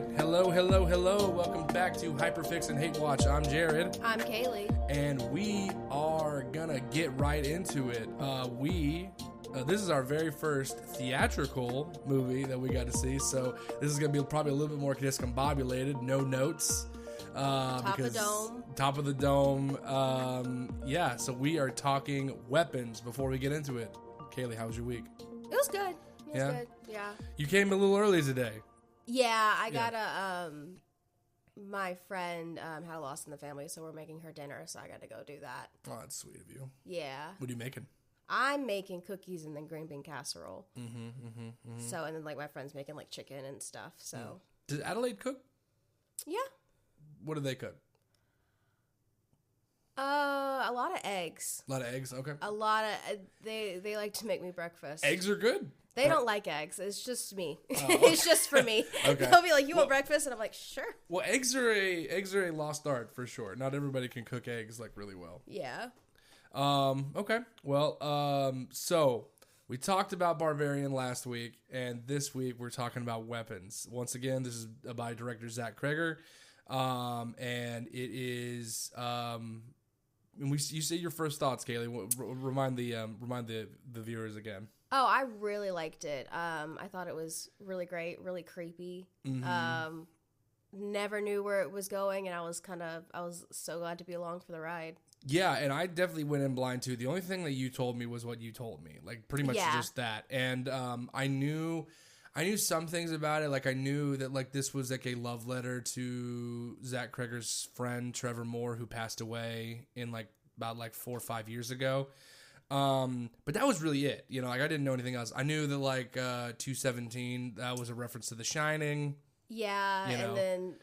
right. Hello. Welcome back to Hyperfix and Hate Watch. I'm Jared. I'm Kayleigh. And we are gonna get right into it. This is our very first theatrical movie that we got to see, so this is gonna be probably a little bit more discombobulated, no notes. Top of the dome. So we are talking weapons before we get into it. Kayleigh, how was your week? It was good. Good. Yeah. You came a little early today. Yeah, I got my friend had a loss in the family, so we're making her dinner, so I got to go do that. Oh, that's sweet of you. Yeah. What are you making? I'm making cookies and then green bean casserole. Mm-hmm. So, and then like my friend's making like chicken and stuff, so. Does Adelaide cook? Yeah. What do they cook? A lot of eggs. A lot of eggs, okay. A lot of, they like to make me breakfast. Eggs are good. They don't like eggs. It's just me. Oh. It's just for me. Okay. They'll be like, "You want breakfast?" And I'm like, "Sure." Well, eggs are a lost art for sure. Not everybody can cook eggs like really well. Yeah. Okay. Well, so we talked about Barbarian last week, and this week we're talking about weapons. Once again, this is by director Zach Cregger, and it is. And you say your first thoughts, Kayleigh. Remind the viewers again. Oh, I really liked it. I thought it was really great, really creepy. Mm-hmm. Never knew where it was going, and I was so glad to be along for the ride. Yeah, and I definitely went in blind too. The only thing that you told me was what you told me, like pretty much just that. And I knew some things about it. Like I knew that like this was like a love letter to Zach Cregger's friend Trevor Moore, who passed away in about 4 or 5 years ago. But that was really it. You know, like I didn't know anything else. I knew that 217, that was a reference to The Shining. Yeah, and then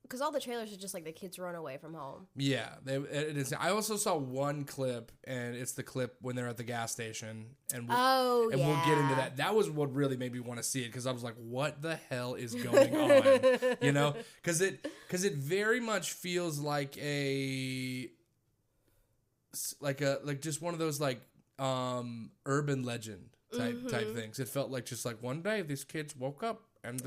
because all the trailers are just like the kids run away from home. Yeah, it is. I also saw one clip, and it's the clip when they're at the gas station, and we'll get into that. That was what really made me want to see it, because I was like, "What the hell is going on?" You know, because it very much feels like just one of those urban legend type things. It felt like just like one day these kids woke up and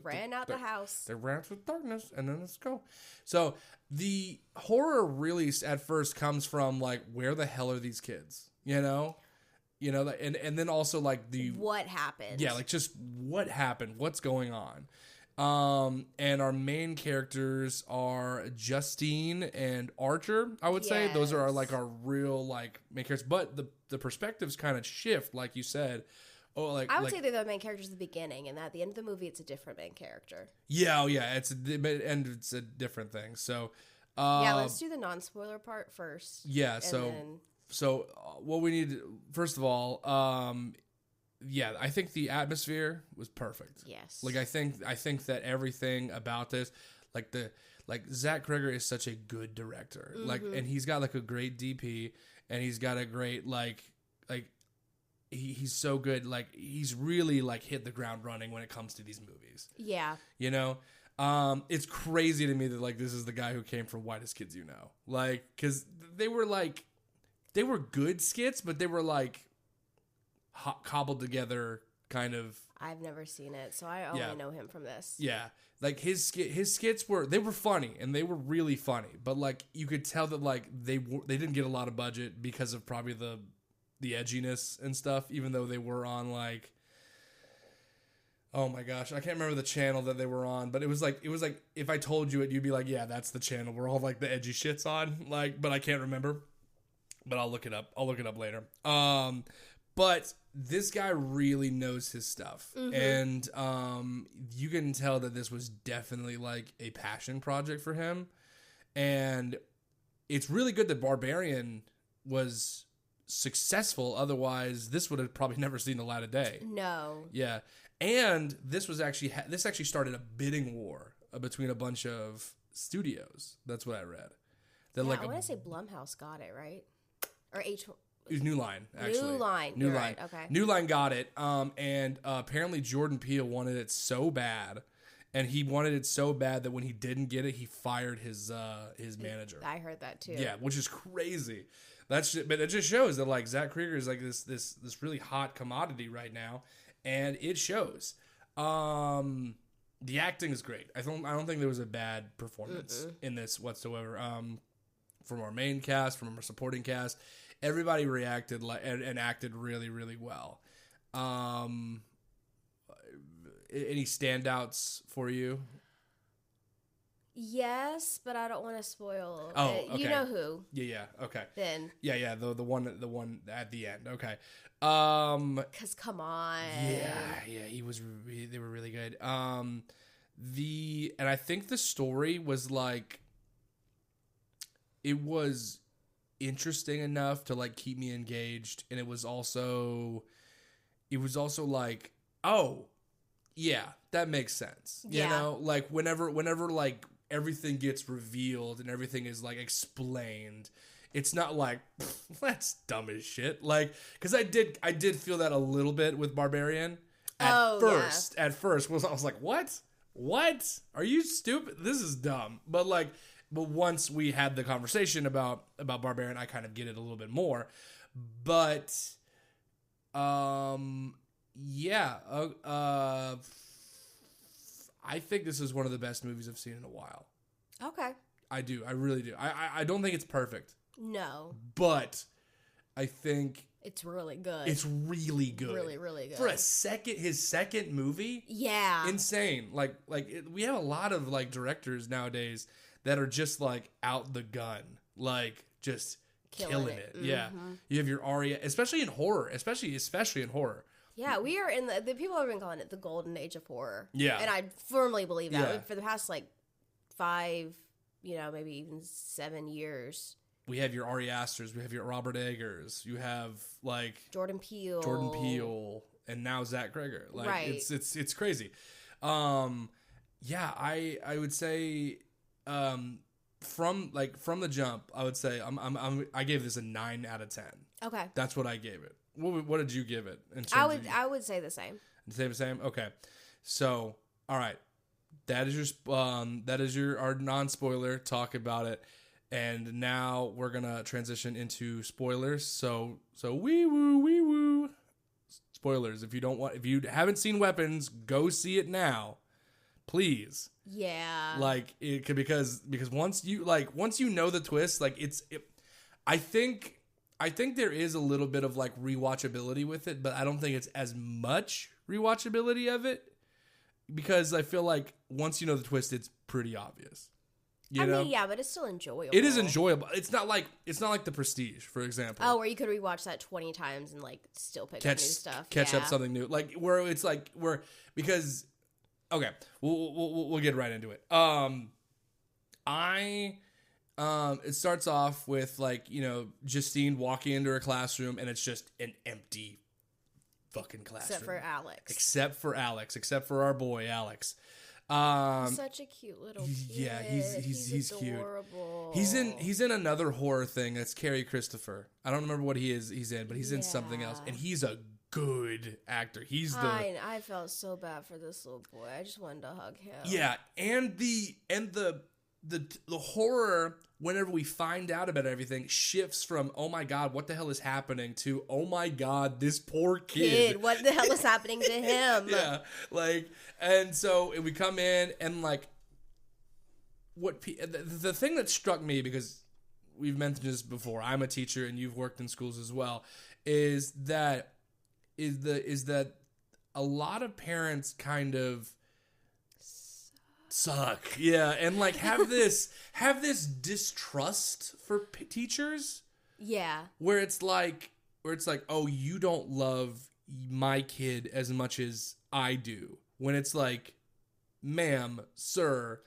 ran out the house. They ran through darkness, and then let's go. So the horror really at first comes from like, where the hell are these kids? You know, and then also like what happened? Yeah, like just what happened? What's going on? And our main characters are Justine and Archer, I would say. Those are our real main characters. But the perspectives kind of shift, like you said. I would say they're the main characters at the beginning, and at the end of the movie, it's a different main charger. Yeah, it's a different thing. So, let's do the non-spoiler part first. Yeah, so what we need, first of all, I think the atmosphere was perfect. Yes. I think that everything about this, Zach Cregger is such a good director. Mm-hmm. And he's got a great DP, and he's got a great he's so good. He's really hit the ground running when it comes to these movies. Yeah. You know, it's crazy to me that this is the guy who came from Whitest Kids You Know. Cuz they were good skits, but they were cobbled together kind of. I've never seen it, so I only know him from this. Yeah, his skits were funny, and they were really funny, but you could tell that they didn't get a lot of budget because of probably the edginess and stuff, even though they were on oh my gosh, I can't remember the channel that they were on, but it was like if I told you it, you'd be like, yeah, that's the channel where all the edgy shit's on, but I can't remember. But I'll look it up. I'll look it up later. But this guy really knows his stuff. Mm-hmm. And you can tell that this was definitely a passion project for him. And it's really good that Barbarian was successful. Otherwise, this would have probably never seen the light of day. No. Yeah. And this actually started a bidding war between a bunch of studios. That's what I read. I want to say Blumhouse got it, right? Or H1. It was New Line, actually. New Line. Right. Okay. New Line got it. And apparently Jordan Peele wanted it so bad. And he wanted it so bad that when he didn't get it, he fired his manager. I heard that too. Yeah, which is crazy. But it just shows that Zach Cregger is this really hot commodity right now, and it shows. The acting is great. I don't think there was a bad performance in this whatsoever. From our main cast, from our supporting cast, everybody reacted and acted really, really well. Any standouts for you? Yes, but I don't want to spoil. Oh, okay. You know who? Yeah. Okay. Then. Yeah. The one at the end. Okay. Cause come on. Yeah. They were really good. And I think the story was like, it was interesting enough to like keep me engaged, and it was also like, oh, yeah, that makes sense. You know, like whenever like everything gets revealed and everything is like explained, it's not like that's dumb as shit. Like, because I did feel that a little bit with Barbarian at first. At first, I was like, what? Are you stupid? This is dumb. But once we had the conversation about Barbarian, I kind of get it a little bit more. But yeah, I think this is one of the best movies I've seen in a while. Okay. I do. I really do. I don't think it's perfect. No. But I think it's really good. It's really good. Really, really good. For his second movie? Yeah. Insane. We have a lot of like directors nowadays that are just like out the gun. Like just killing it. Mm-hmm. Yeah. You have your Aria, especially in horror, especially in horror. Yeah, we are in the people have been calling it the golden age of horror. Yeah. And I firmly believe that. Yeah. For the past 5, maybe even 7 years. We have your Ari Asters, we have your Robert Eggers, you have Jordan Peele, and now Zach Cregger. Right. It's crazy. Yeah, I would say from the jump, I would say I gave this a 9 out of 10. Okay. That's what I gave it. What did you give it? I would say the same. The same. Okay. So, all right. That is our non-spoiler talk about it. And now we're going to transition into spoilers. So wee woo. Spoilers. If you haven't seen Weapons, go see it now. Please. Yeah. Because once you know the twist, I think there is a little bit of rewatchability with it, but I don't think it's as much rewatchability of it, because I feel like once you know the twist, it's pretty obvious. You know? Yeah, but it's still enjoyable. It is enjoyable. It's not like The Prestige, for example. Oh, where you could rewatch that 20 times and still pick up new stuff. Catch up something new. Because okay, we'll get right into it. It starts off with Justine walking into her classroom, and it's just an empty fucking classroom. Except for Alex. Except for our boy Alex. Such a cute little kid. Yeah, he's adorable. Cute. He's in another horror thing that's Carrie Christopher. I don't remember what he's in, but he's in something else, and he's a good actor. I felt so bad for this little boy. I just wanted to hug him. Yeah, and the horror, whenever we find out about everything, shifts from, oh my god, what the hell is happening, to, oh my god, this poor kid. What the hell is happening to him? Yeah, and so we come in, and the thing that struck me, because we've mentioned this before, I'm a teacher and you've worked in schools as well, is that a lot of parents kind of suck. Yeah, and have this distrust for teachers. Yeah. Where it's like, oh, you don't love my kid as much as I do. When it's like, ma'am, sir,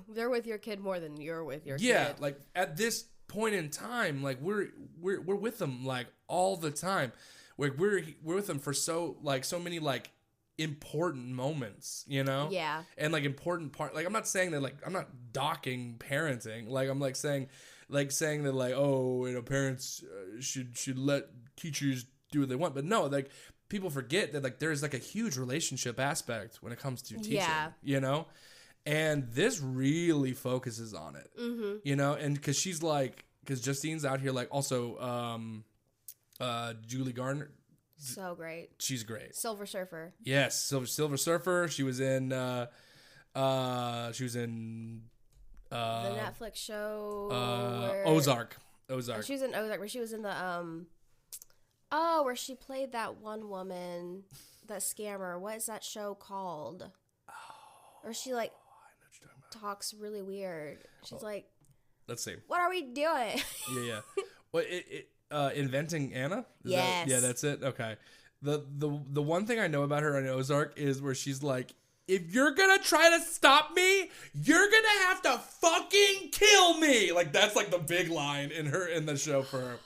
they're with your kid more than you're with your kid. Yeah, at this point in time, we're with them all the time. We're with them for so many important moments, you know? Yeah. And important part, I'm not saying that I'm not docking parenting. I'm saying that parents should let teachers do what they want. But no, people forget that there's a huge relationship aspect when it comes to teaching, you know? And this really focuses on it, you know? And because because Justine's out here, also Julie Garner. So great. She's great. Silver Surfer. Yes, Silver Surfer. She was in She was in the Netflix show Ozark. She was in Ozark, where she was in the where she played that one woman, that scammer. What is that show called? Or she like talks really weird. She's like, let's see. What are we doing? Yeah. Well, Inventing Anna? Yes. Yeah, that's it. Okay. The one thing I know about her on Ozark is where she's like, if you're gonna try to stop me, you're gonna have to fucking kill me. Like, that's like the big line in the show for her,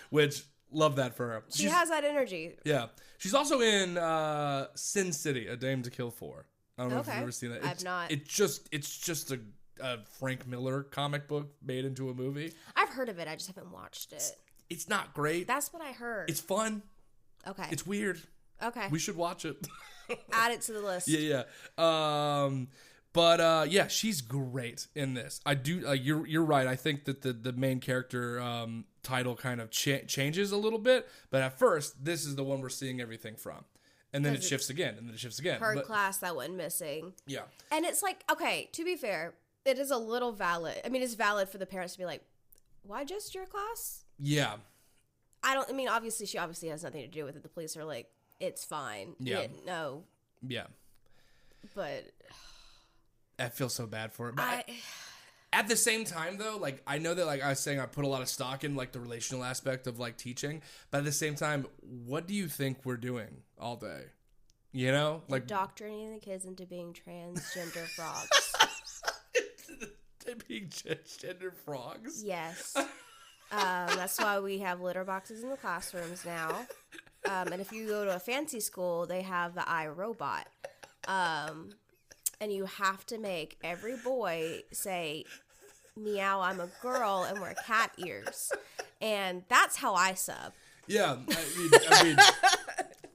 which love that for her. She has that energy. Yeah. She's also in Sin City, A Dame to Kill For. I don't know if you've ever seen that. I've not. It's just a Frank Miller comic book made into a movie. I've heard of it. I just haven't watched it. It's not great. That's what I heard. It's fun. Okay. It's weird. Okay. We should watch it. Add it to the list. Yeah. But yeah, she's great in this. I do. You're right. I think that the main character title kind of changes a little bit. But at first, this is the one we're seeing everything from, and then it shifts again, and then it shifts again. Her class that went missing. Yeah. And it's like, okay, to be fair, it is a little valid. I mean, it's valid for the parents to be like, why just your class? Yeah. Obviously, she obviously has nothing to do with it. The police are like, it's fine. Yeah. No. Yeah. But I feel so bad for it. But at the same time, though, like, I know that, like I was saying, I put a lot of stock in, like, the relational aspect of, like, teaching. But at the same time, what do you think we're doing all day? You know? Like, indoctrinating the kids into being transgender frogs. Being transgender frogs? Yes. That's why we have litter boxes in the classrooms now. And if you go to a fancy school, they have the iRobot. And you have to make every boy say, meow, I'm a girl, and wear cat ears. And that's how I sub. Yeah. I mean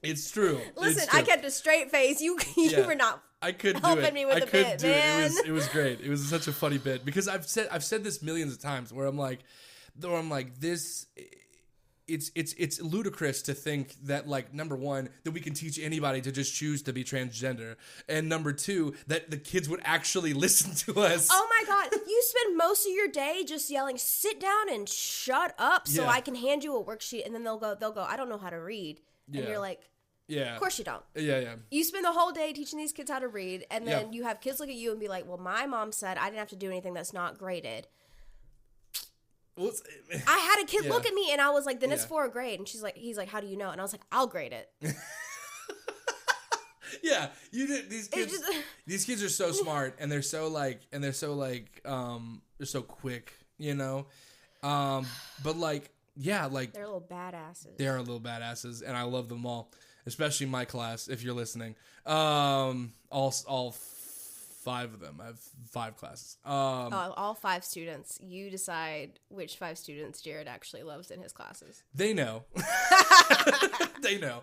it's true. Listen, it's true. I kept a straight face. You were not I couldn't helping do it. me with I the couldn't bit, do man. it. It was great. It was such a funny bit because I've said this millions of times where I'm like this. It's ludicrous to think that, like, number one, that we can teach anybody to just choose to be transgender, and number two, that the kids would actually listen to us. Oh my God, you spend most of your day just yelling, sit down and shut up so I can hand you a worksheet, and then they'll go, I don't know how to read. And you're like, yeah. Of course you don't. Yeah. You spend the whole day teaching these kids how to read, and then you have kids look at you and be like, well, my mom said I didn't have to do anything that's not graded. I had a kid look at me and I was like, then it's 4th grade. And he's like, how do you know? And I was like, I'll grade it. Yeah, you did. These kids are so smart, and they're so quick, you know. But like, yeah, like they're little badasses. They are little badasses, and I love them all, especially my class. If you're listening, all 5 of them. I have 5 classes. All 5 students. You decide which 5 students Jared actually loves in his classes. They know. They know.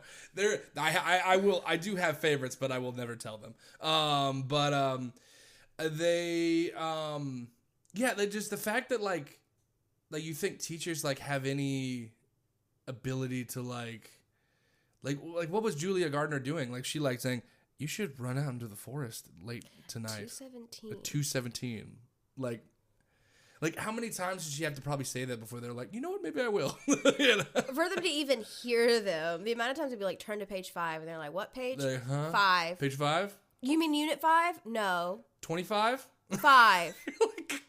I do have favorites, but I will never tell them. They just the fact that like you think teachers like have any ability to like what was Julia Gardner doing? Like she like saying, you should run out into the forest late tonight. 2:17. Like how many times did she have to probably say that before they're like, you know what, maybe I will. You know? For them to even hear them, the amount of times they'd be like, turn to page 5, and they're like, what page? Like, 5. Page 5? You mean unit 5? No. 25? 5.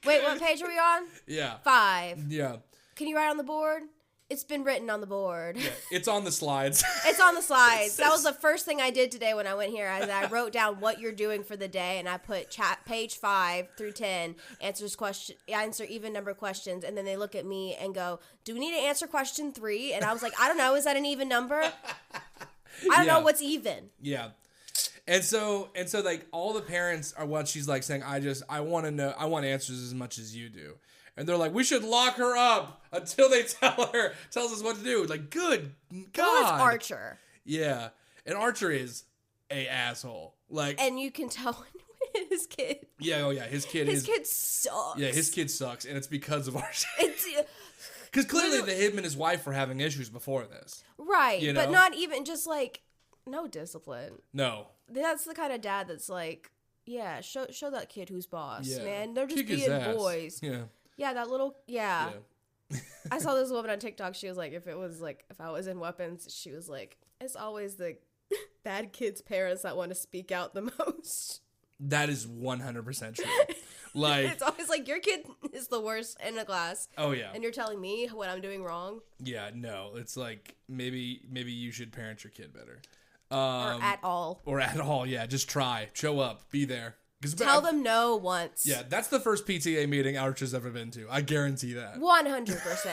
Wait, what page are we on? Yeah. 5. Yeah. Can you write on the board? It's been written on the board. Yeah, it's on the slides. It's on the slides. That was the first thing I did today when I went here. I wrote down what you're doing for the day, and I put page 5 through 10, answer even number questions, and then they look at me and go, do we need to answer question 3? And I was like, I don't know. Is that an even number? I don't know what's even. Yeah. And so like all the parents are what she's like saying, I want to know, I want answers as much as you do. And they're like, we should lock her up until they tells us what to do. Like, good God. Well, it's Archer. Yeah. And Archer is a asshole. Like, and you can tell when his kid. Yeah, oh yeah. His kid sucks. Yeah, his kid sucks. And it's because of Archer. Because clearly him and his wife were having issues before this. Right. You know? But not even just like, no discipline. No. That's the kind of dad that's like, Yeah, show that kid who's boss, Yeah. man. They're just Kick his being ass. boys. Yeah. Yeah, that little, yeah. Yeah. I saw this woman on TikTok. She was like, if I was in weapons, she was like, it's always the bad kids' parents that want to speak out the most. That is 100% true. Like, it's always like, your kid is the worst in the class. oh yeah. And you're telling me what I'm doing wrong. Yeah, no. It's like, maybe you should parent your kid better. Or at all. Or at all, yeah. Just try. Show up. Be there. Tell them no once. Yeah, that's the first PTA meeting Archer's ever been to. I guarantee that. 100%.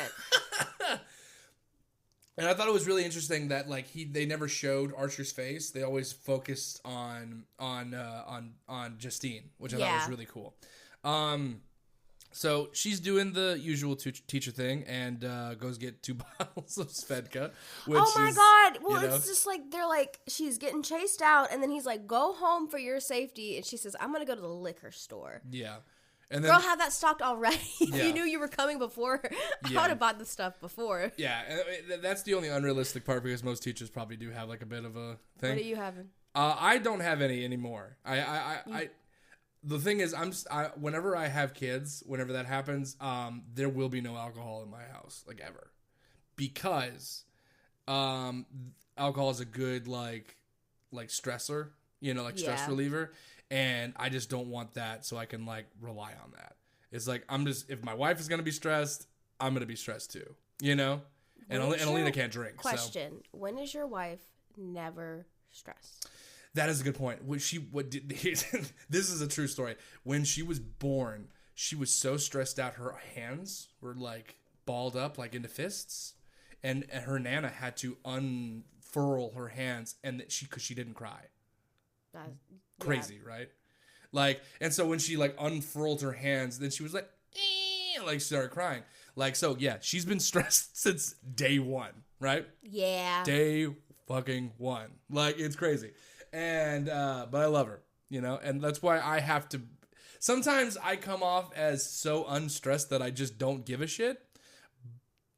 And I thought it was really interesting that like they never showed Archer's face. They always focused on Justine, which I thought was really cool. So she's doing the usual teacher thing and goes get 2 bottles of Svedka. Which oh my God. Well, you know, it's just like, they're like, she's getting chased out. And then he's like, go home for your safety. And she says, I'm going to go to the liquor store. yeah. And then, Girl, have that stocked already. If Yeah. you knew you were coming before, I Yeah. would have bought the stuff before. yeah, and that's the only unrealistic part because most teachers probably do have like a bit of a thing. What are you having? I don't have any anymore. The thing is, whenever I have kids, whenever that happens, there will be no alcohol in my house, like ever, because alcohol is a good like stressor, like stress Yeah. reliever, and I just don't want that, so I can like rely on that. It's like if my wife is gonna be stressed, I'm gonna be stressed too, And Alina can't drink. Question: when is your wife never stressed? That is a good point. This is a true story. When she was born, she was so stressed out. Her hands were like balled up, like into fists, and her nana had to unfurl her hands, and because she didn't cry. That's Crazy, right? Like, and so when she like unfurled her hands, then she was like, like started crying. Like, so yeah, she's been stressed since day one, right? Yeah. Day fucking one. Like, it's crazy. And, but I love her, and that's why I have to, sometimes I come off as so unstressed that I just don't give a shit.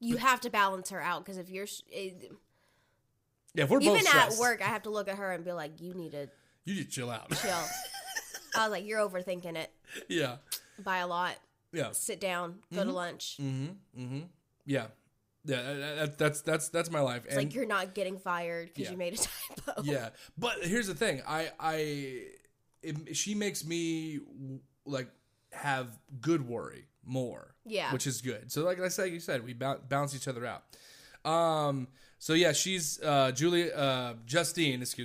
You have to balance her out, because if you're, Yeah, if we're both even stressed, at work, I have to look at her and be like, you need to chill out. chill. I was like, you're overthinking it Yeah. by a lot. Yeah. Sit down, go to lunch. Yeah. Yeah, that's my life. It's like you're not getting fired because you made a typo. Yeah, but here's the thing. She makes me like have good worry more. Yeah, which is good. So like you said, we balance each other out. So yeah, she's Justine, is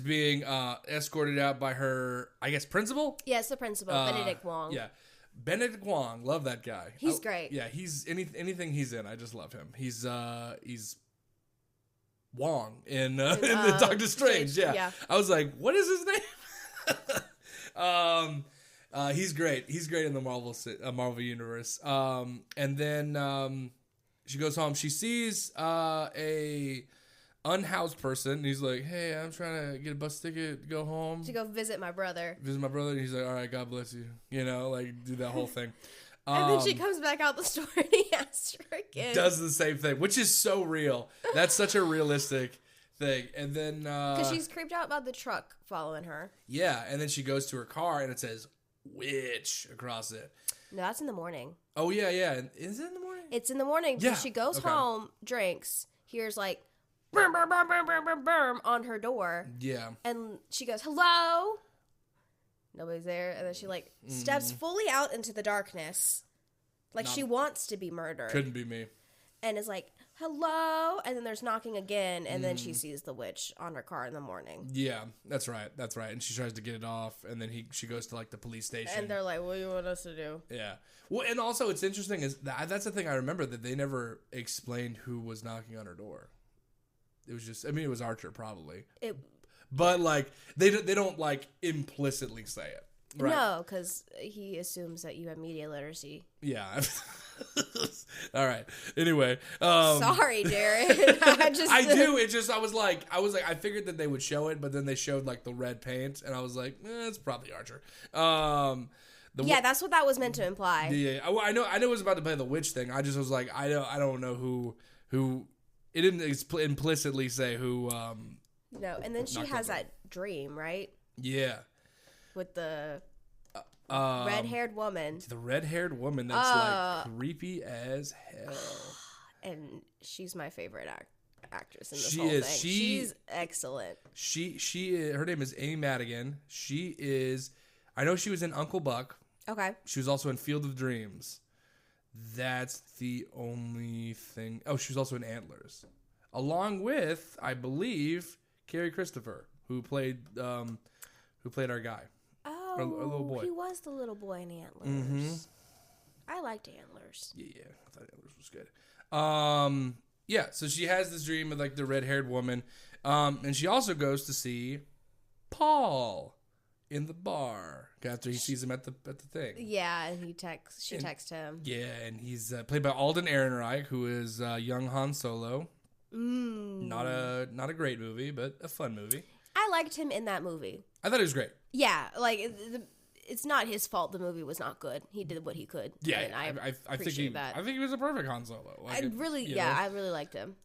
being escorted out by her, I guess, principal. Yeah, it's the principal, Benedict Wong. Yeah. Benedict Wong, love that guy. He's great. Yeah, he's anything he's in, I just love him. He's Wong in the Doctor Strange. Yeah. I was like, what is his name? He's great. He's great in the Marvel universe. And then she goes home. She sees a unhoused person. And he's like, hey, I'm trying to get a bus ticket to go home. To go visit my brother. And he's like, all right, God bless you. Like, do that whole thing. And then she comes back out the store and he asks her again. Does the same thing, which is so real. That's such a realistic thing. And then... because she's creeped out about the truck following her. Yeah, and then she goes to her car and it says, witch, across it. No, that's in the morning. Oh, yeah. Is it in the morning? It's in the morning. Yeah. She goes home, drinks, hears like... Burm, burm, burm, burm, burm, burm, burm on her door. Yeah. And she goes, hello? Nobody's there. And then she like steps fully out into the darkness. Like she wants to be murdered. Couldn't be me. And is like, hello? And then there's knocking again. And then she sees the witch on her car in the morning. Yeah, that's right. And she tries to get it off. And then she goes to like the police station. And they're like, what do you want us to do? Yeah. Well, and also it's interesting is that's the thing I remember, that they never explained who was knocking on her door. It was just, it was Archer probably. But like they don't like implicitly say it. Right? No, because he assumes that you have media literacy. Yeah. All right. Anyway. Sorry, Jared. I do. I was like, I figured that they would show it, but then they showed like the red paint, and I was like, it's probably Archer. That's what that was meant to imply. Yeah. I know it was about to play the witch thing. I just was like, I don't know who. It didn't implicitly say who. No, and then she has that dream, right? Yeah. with the red-haired woman. The red-haired woman that's like creepy as hell. And she's my favorite actress in this whole thing. She's excellent. Her name is Amy Madigan. She is. I know she was in Uncle Buck. Okay. She was also in Field of Dreams. That's the only thing. Oh, she was also in Antlers, along with, I believe, Carrie Christopher, who played our guy. Oh, our little boy. He was the little boy in Antlers. Mm-hmm. I liked Antlers. Yeah, I thought Antlers was good. Yeah, so she has this dream of like the red-haired woman, and she also goes to see Paul in the bar after he sees him at the thing. Yeah, and she texts him. Yeah, and he's played by Alden Ehrenreich, who is young Han Solo. Not a great movie, but a fun movie. I liked him in that movie. I thought he was great. Yeah, like it's not his fault the movie was not good. He did what he could. Yeah, and I appreciate that. I think he was a perfect Han Solo. Like I really liked him.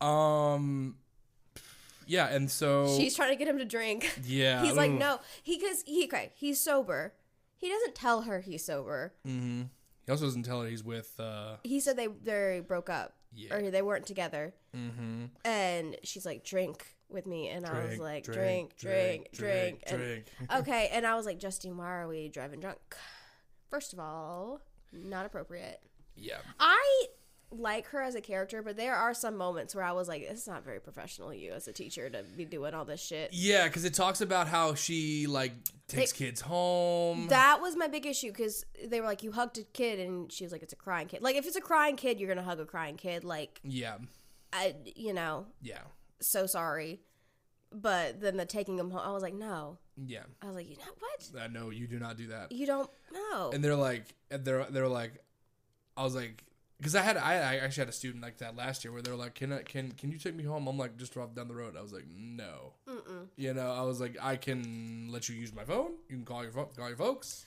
Yeah, and so she's trying to get him to drink. Yeah, he's like, no, he's sober. He doesn't tell her he's sober. Mm-hmm. He also doesn't tell her he's with. He said they broke up, or they weren't together. Mm-hmm. And she's like, drink with me, and I was like, drink. Drink. Okay, and I was like, Justine, why are we driving drunk? First of all, not appropriate. Yeah, I like her as a character, but there are some moments where I was like, it's not very professional of you as a teacher to be doing all this shit. Yeah, because it talks about how she like takes kids home. That was my big issue, because they were like, you hugged a kid, and she was like, it's a crying kid. Like, if it's a crying kid, you're gonna hug a crying kid. Like, yeah, yeah, so sorry. But then the taking him home, I was like, no. Yeah, I was like, you know what? No, you do not do that. You don't know. And they're like, I was like, because I actually had a student like that last year where they're like, can you take me home? I'm like, just drop down the road. I was like, no. Mm-mm. I was like, I can let you use my phone. You can call your folks.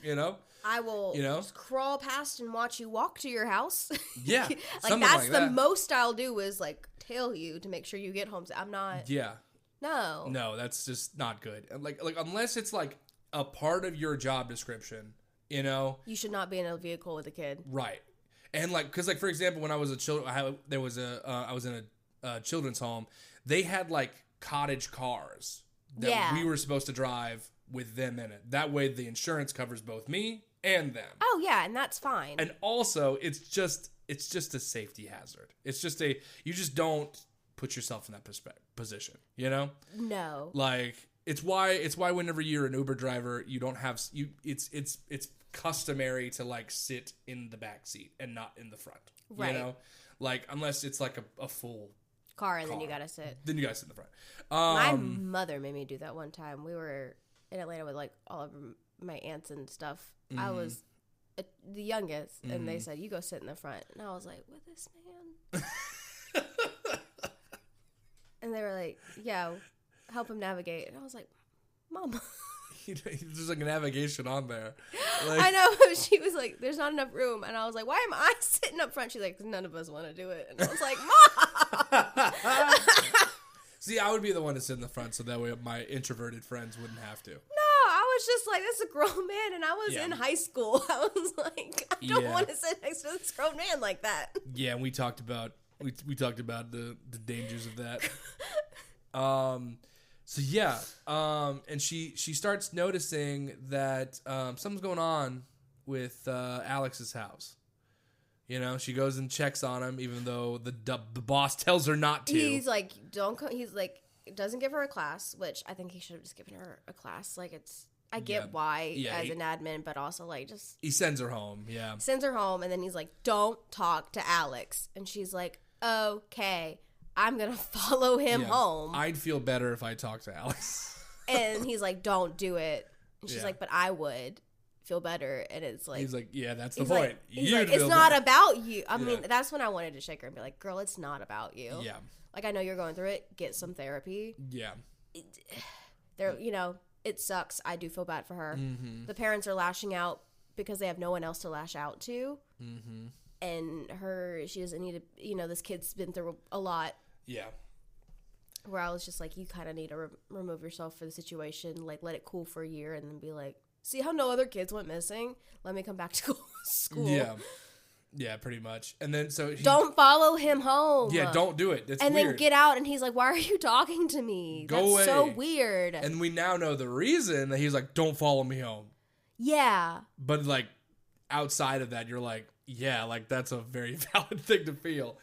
I will just crawl past and watch you walk to your house. Yeah, like that's the most I'll do is like tail you to make sure you get home. So I'm not. Yeah. No, that's just not good. Like unless it's like a part of your job description, you should not be in a vehicle with a kid. Right. And like, because like for example, when I was I was in a children's home. They had like cottage cars that we were supposed to drive with them in it. That way, the insurance covers both me and them. Oh yeah, and that's fine. And also, it's just a safety hazard. It's just you just don't put yourself in that position. No. Like it's why whenever you're an Uber driver, you don't have it's customary to like sit in the back seat and not in the front. Right. Like unless it's like a full car and then you gotta sit. Then you gotta sit in the front. My mother made me do that one time. We were in Atlanta with like all of my aunts and stuff. Mm-hmm. I was the youngest, and they said, you go sit in the front. And I was like, with this man? And they were like, yeah, help him navigate. And I was like, Mom. There's like a navigation on there. Like, I know. She was like, there's not enough room. And I was like, why am I sitting up front? She's like, none of us want to do it. And I was like, Mom. See, I would be the one to sit in the front so that way my introverted friends wouldn't have to. No, I was just like, this is a grown man. And I was in high school. I was like, I don't want to sit next to this grown man like that. Yeah, and we talked about the dangers of that. So yeah, and she starts noticing that something's going on with Alex's house. She goes and checks on him, even though the boss tells her not to. He's like, he's like, doesn't give her a class, which I think he should have just given her a class. Like I get why as an admin, but also like just he sends her home. Yeah, sends her home, and then he's like, don't talk to Alex, and she's like, okay. I'm going to follow him home. I'd feel better if I talked to Alex. And he's like, don't do it. And she's like, but I would feel better. And it's like... He's like, yeah, that's the point. He's like, it's not about you. I mean, that's when I wanted to shake her and be like, girl, it's not about you. Yeah. Like, I know you're going through it. Get some therapy. Yeah. It sucks. I do feel bad for her. Mm-hmm. The parents are lashing out because they have no one else to lash out to. Mm-hmm. And she doesn't need to, this kid's been through a lot. Yeah. Where I was just like, you kind of need to remove yourself from the situation, like let it cool for a year and then be like, See how no other kids went missing? Let me come back to school. Yeah. Yeah, pretty much. And then so don't follow him home. Yeah, don't do it. It's weird. Then get out, and he's like, "Why are you talking to me? Go That's away." so weird. And we now know the reason that he's like, "Don't follow me home." Yeah. But like outside of that, you're like, yeah, like that's a very valid thing to feel.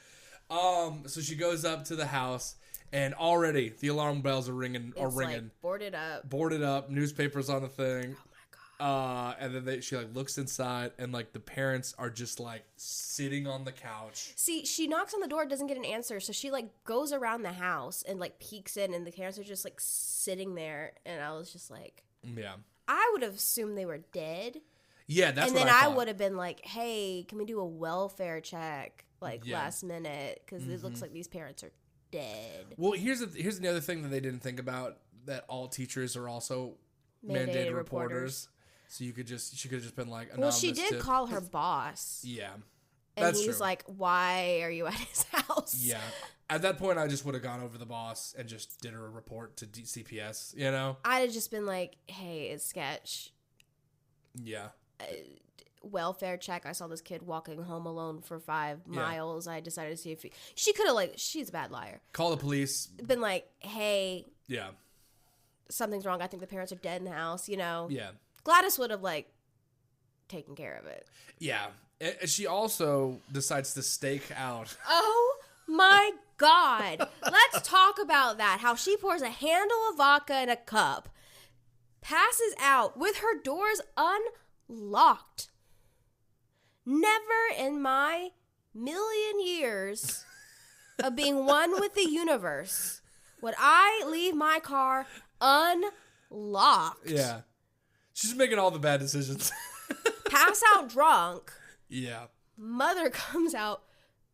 So she goes up to the house, and already the alarm bells are ringing. Like boarded up. Newspapers on the thing. Oh my god. And then she like looks inside, and like the parents are just like sitting on the couch. See, she knocks on the door, doesn't get an answer, so she like goes around the house and like peeks in, and the parents are just like sitting there, and I was just like, yeah, I would have assumed they were dead. Yeah, that's what I thought. And then I would have been like, hey, can we do a welfare check last minute, because it looks like these parents are dead. Well, here's the other thing that they didn't think about, that all teachers are also mandated reporters. So she could have just been like, well, she did call her boss. Yeah. And he's like, why are you at his house? Yeah. At that point, I just would have gone over the boss and just did a report to CPS, you know? I'd have just been like, hey, it's sketch. Yeah. Welfare check. I saw this kid walking home alone for 5 miles. I decided to see if she could have, she's a bad liar. Call the police. Been like, hey. Yeah. Something's wrong. I think the parents are dead in the house, you know? Yeah. Gladys would have, taken care of it. Yeah. And she also decides to stake out. Oh, my God. Let's talk about that. How she pours a handle of vodka in a cup, passes out with her doors unlocked. Never in my million years of being one with the universe would I leave my car unlocked. Yeah. She's making all the bad decisions. Pass out drunk. Yeah. Mother comes out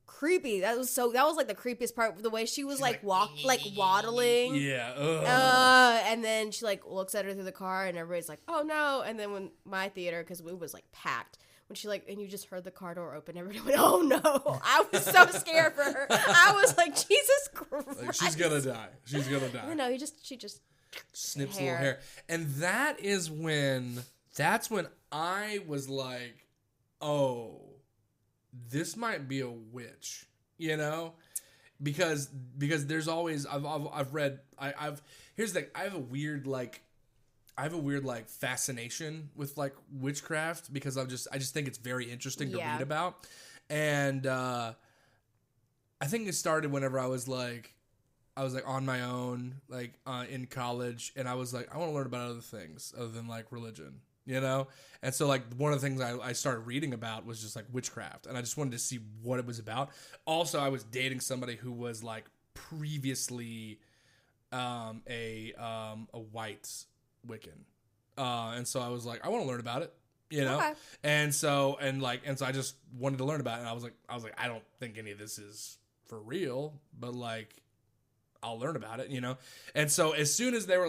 creepy. That was like the creepiest part. The way she was waddling. Yeah. And then she looks at her through the car, and everybody's like, "Oh no!" And then when my theater, because it was packed, when she and you just heard the car door open, everybody went, "Oh no!" I was so scared for her. I was like, "Jesus Christ!" She's gonna die. She's gonna die. No, she just snips a little hair, and that's when I was like, "Oh, this might be a witch," you know, because there's always I've read here's the thing, I have a weird fascination with witchcraft, because I just think it's very interesting to read about, and I think it started whenever I was on my own in college, and I was like, I want to learn about other things other than religion. You know? And so one of the things I started reading about was just witchcraft, and I just wanted to see what it was about. Also, I was dating somebody who was previously a white Wiccan. And so I was like, I want to learn about it, you know? Okay. And so I just wanted to learn about it, and I was like, I don't think any of this is for real, but I'll learn about it, you know? And so as soon as they were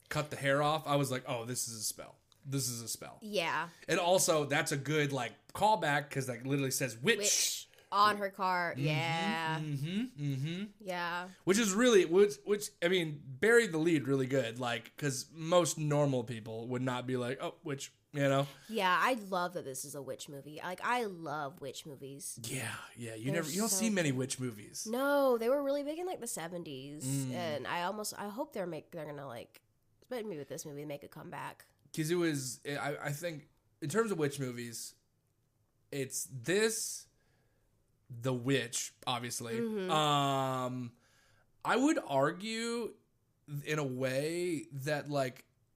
cut the hair off, I was like, oh, this is a spell. This is a spell. Yeah. And also, that's a good, callback, because, literally says witch on her car. Mm-hmm, yeah. Mm-hmm. Mm-hmm. Yeah. Which is really, I mean, buried the lead really good, because most normal people would not be like, oh, witch, you know? Yeah, I love that this is a witch movie. I love witch movies. Yeah. You don't see many witch movies. No, they were really big in, the 70s. And I hope they're gonna, maybe with this movie, make a comeback. Because it was, I think, in terms of witch movies, it's this, The Witch, obviously. Mm-hmm. I would argue, in a way, that,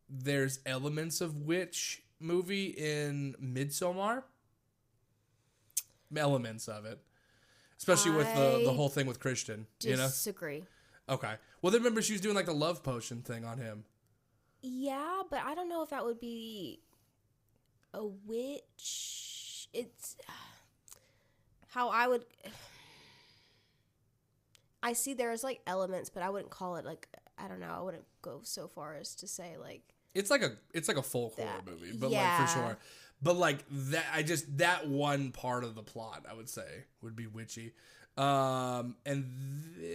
there's elements of witch movie in Midsommar. Elements of it. Especially with the whole thing with Christian, you know? Disagree. Okay. Well, then remember she was doing, the love potion thing on him. Yeah, but I don't know if that would be a witch. It's how I would. I see there's elements, but I wouldn't call it I don't know. I wouldn't go so far as to say it's like a folk horror movie, but for sure. But that one part of the plot, I would say, would be witchy. And then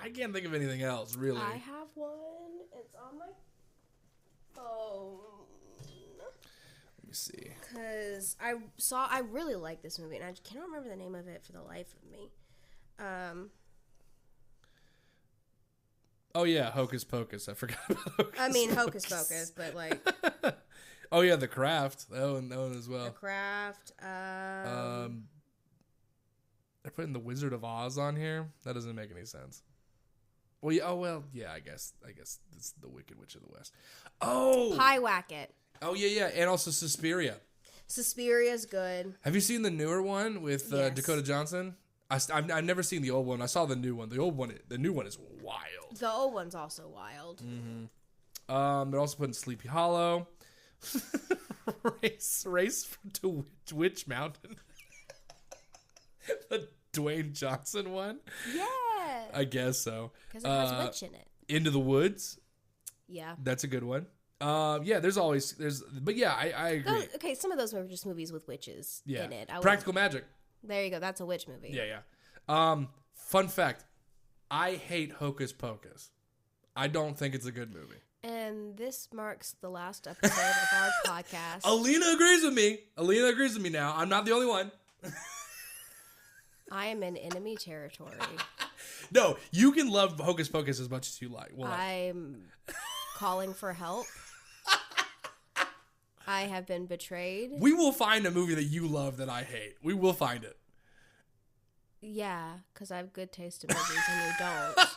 I can't think of anything else really. I have one. It's on my Oh. Let me see. Because I really like this movie, and I cannot remember the name of it for the life of me. Oh yeah, Hocus Pocus. I forgot about Hocus I mean, Hocus Pocus, but like... Oh yeah, The Craft. That one as well. The Craft. They're putting The Wizard of Oz on here. That doesn't make any sense. Well, yeah, I guess it's The Wicked Witch of the West. Oh, Pie Wacket. Oh yeah, and also Suspiria. Suspiria's good. Have you seen the newer one with Yes. Dakota Johnson? I've never seen the old one. I saw the new one. The new one is wild. The old one's also wild. Mm-hmm. They're also putting Sleepy Hollow. Race to Witch Mountain. The Dwayne Johnson one. Yeah. I guess so. Because it has witch in it. Into the Woods. Yeah. That's a good one. Yeah, but yeah, I agree. Okay, some of those were just movies with witches in it. Practical Magic. There you go. That's a witch movie. Yeah. Fun fact. I hate Hocus Pocus. I don't think it's a good movie. And this marks the last episode of our podcast. Alina agrees with me. Now. I'm not the only one. I am in enemy territory. No, you can love Hocus Pocus as much as you like. Well, I'm calling for help. I have been betrayed. We will find a movie that you love that I hate. We will find it. Yeah, because I have good taste in movies and you don't.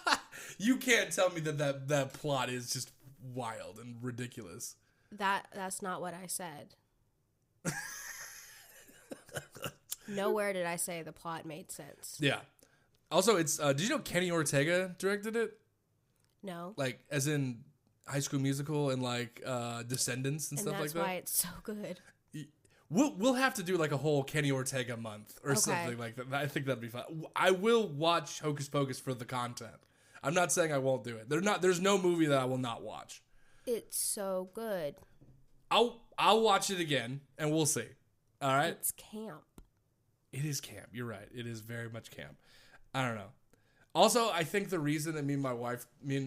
You can't tell me that plot is just wild and ridiculous. That's not what I said. Nowhere did I say the plot made sense. Yeah. Also, it's did you know Kenny Ortega directed it? No. Like, as in High School Musical and like Descendants and stuff like that. And that's why it's so good. We'll have to do like a whole Kenny Ortega month or something like that. I think that'd be fun. I will watch Hocus Pocus for the content. I'm not saying I won't do it. There's no movie that I will not watch. It's so good. I'll watch it again and we'll see. All right. It's camp. It is camp. You're right. It is very much camp. I don't know. Also, I think the reason that me and my wife, you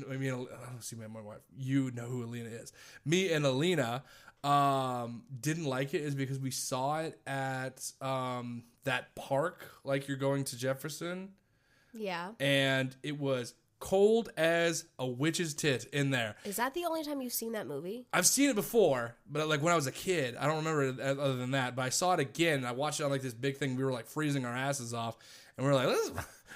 know who Alina is. Me and Alina didn't like it is because we saw it at that park, like you're going to Jefferson. Yeah. And it was cold as a witch's tit in there. Is that the only time you've seen that movie? I've seen it before, but like when I was a kid, I don't remember it other than that. But I saw it again, and I watched it on like this big thing. We were like freezing our asses off, and we were like,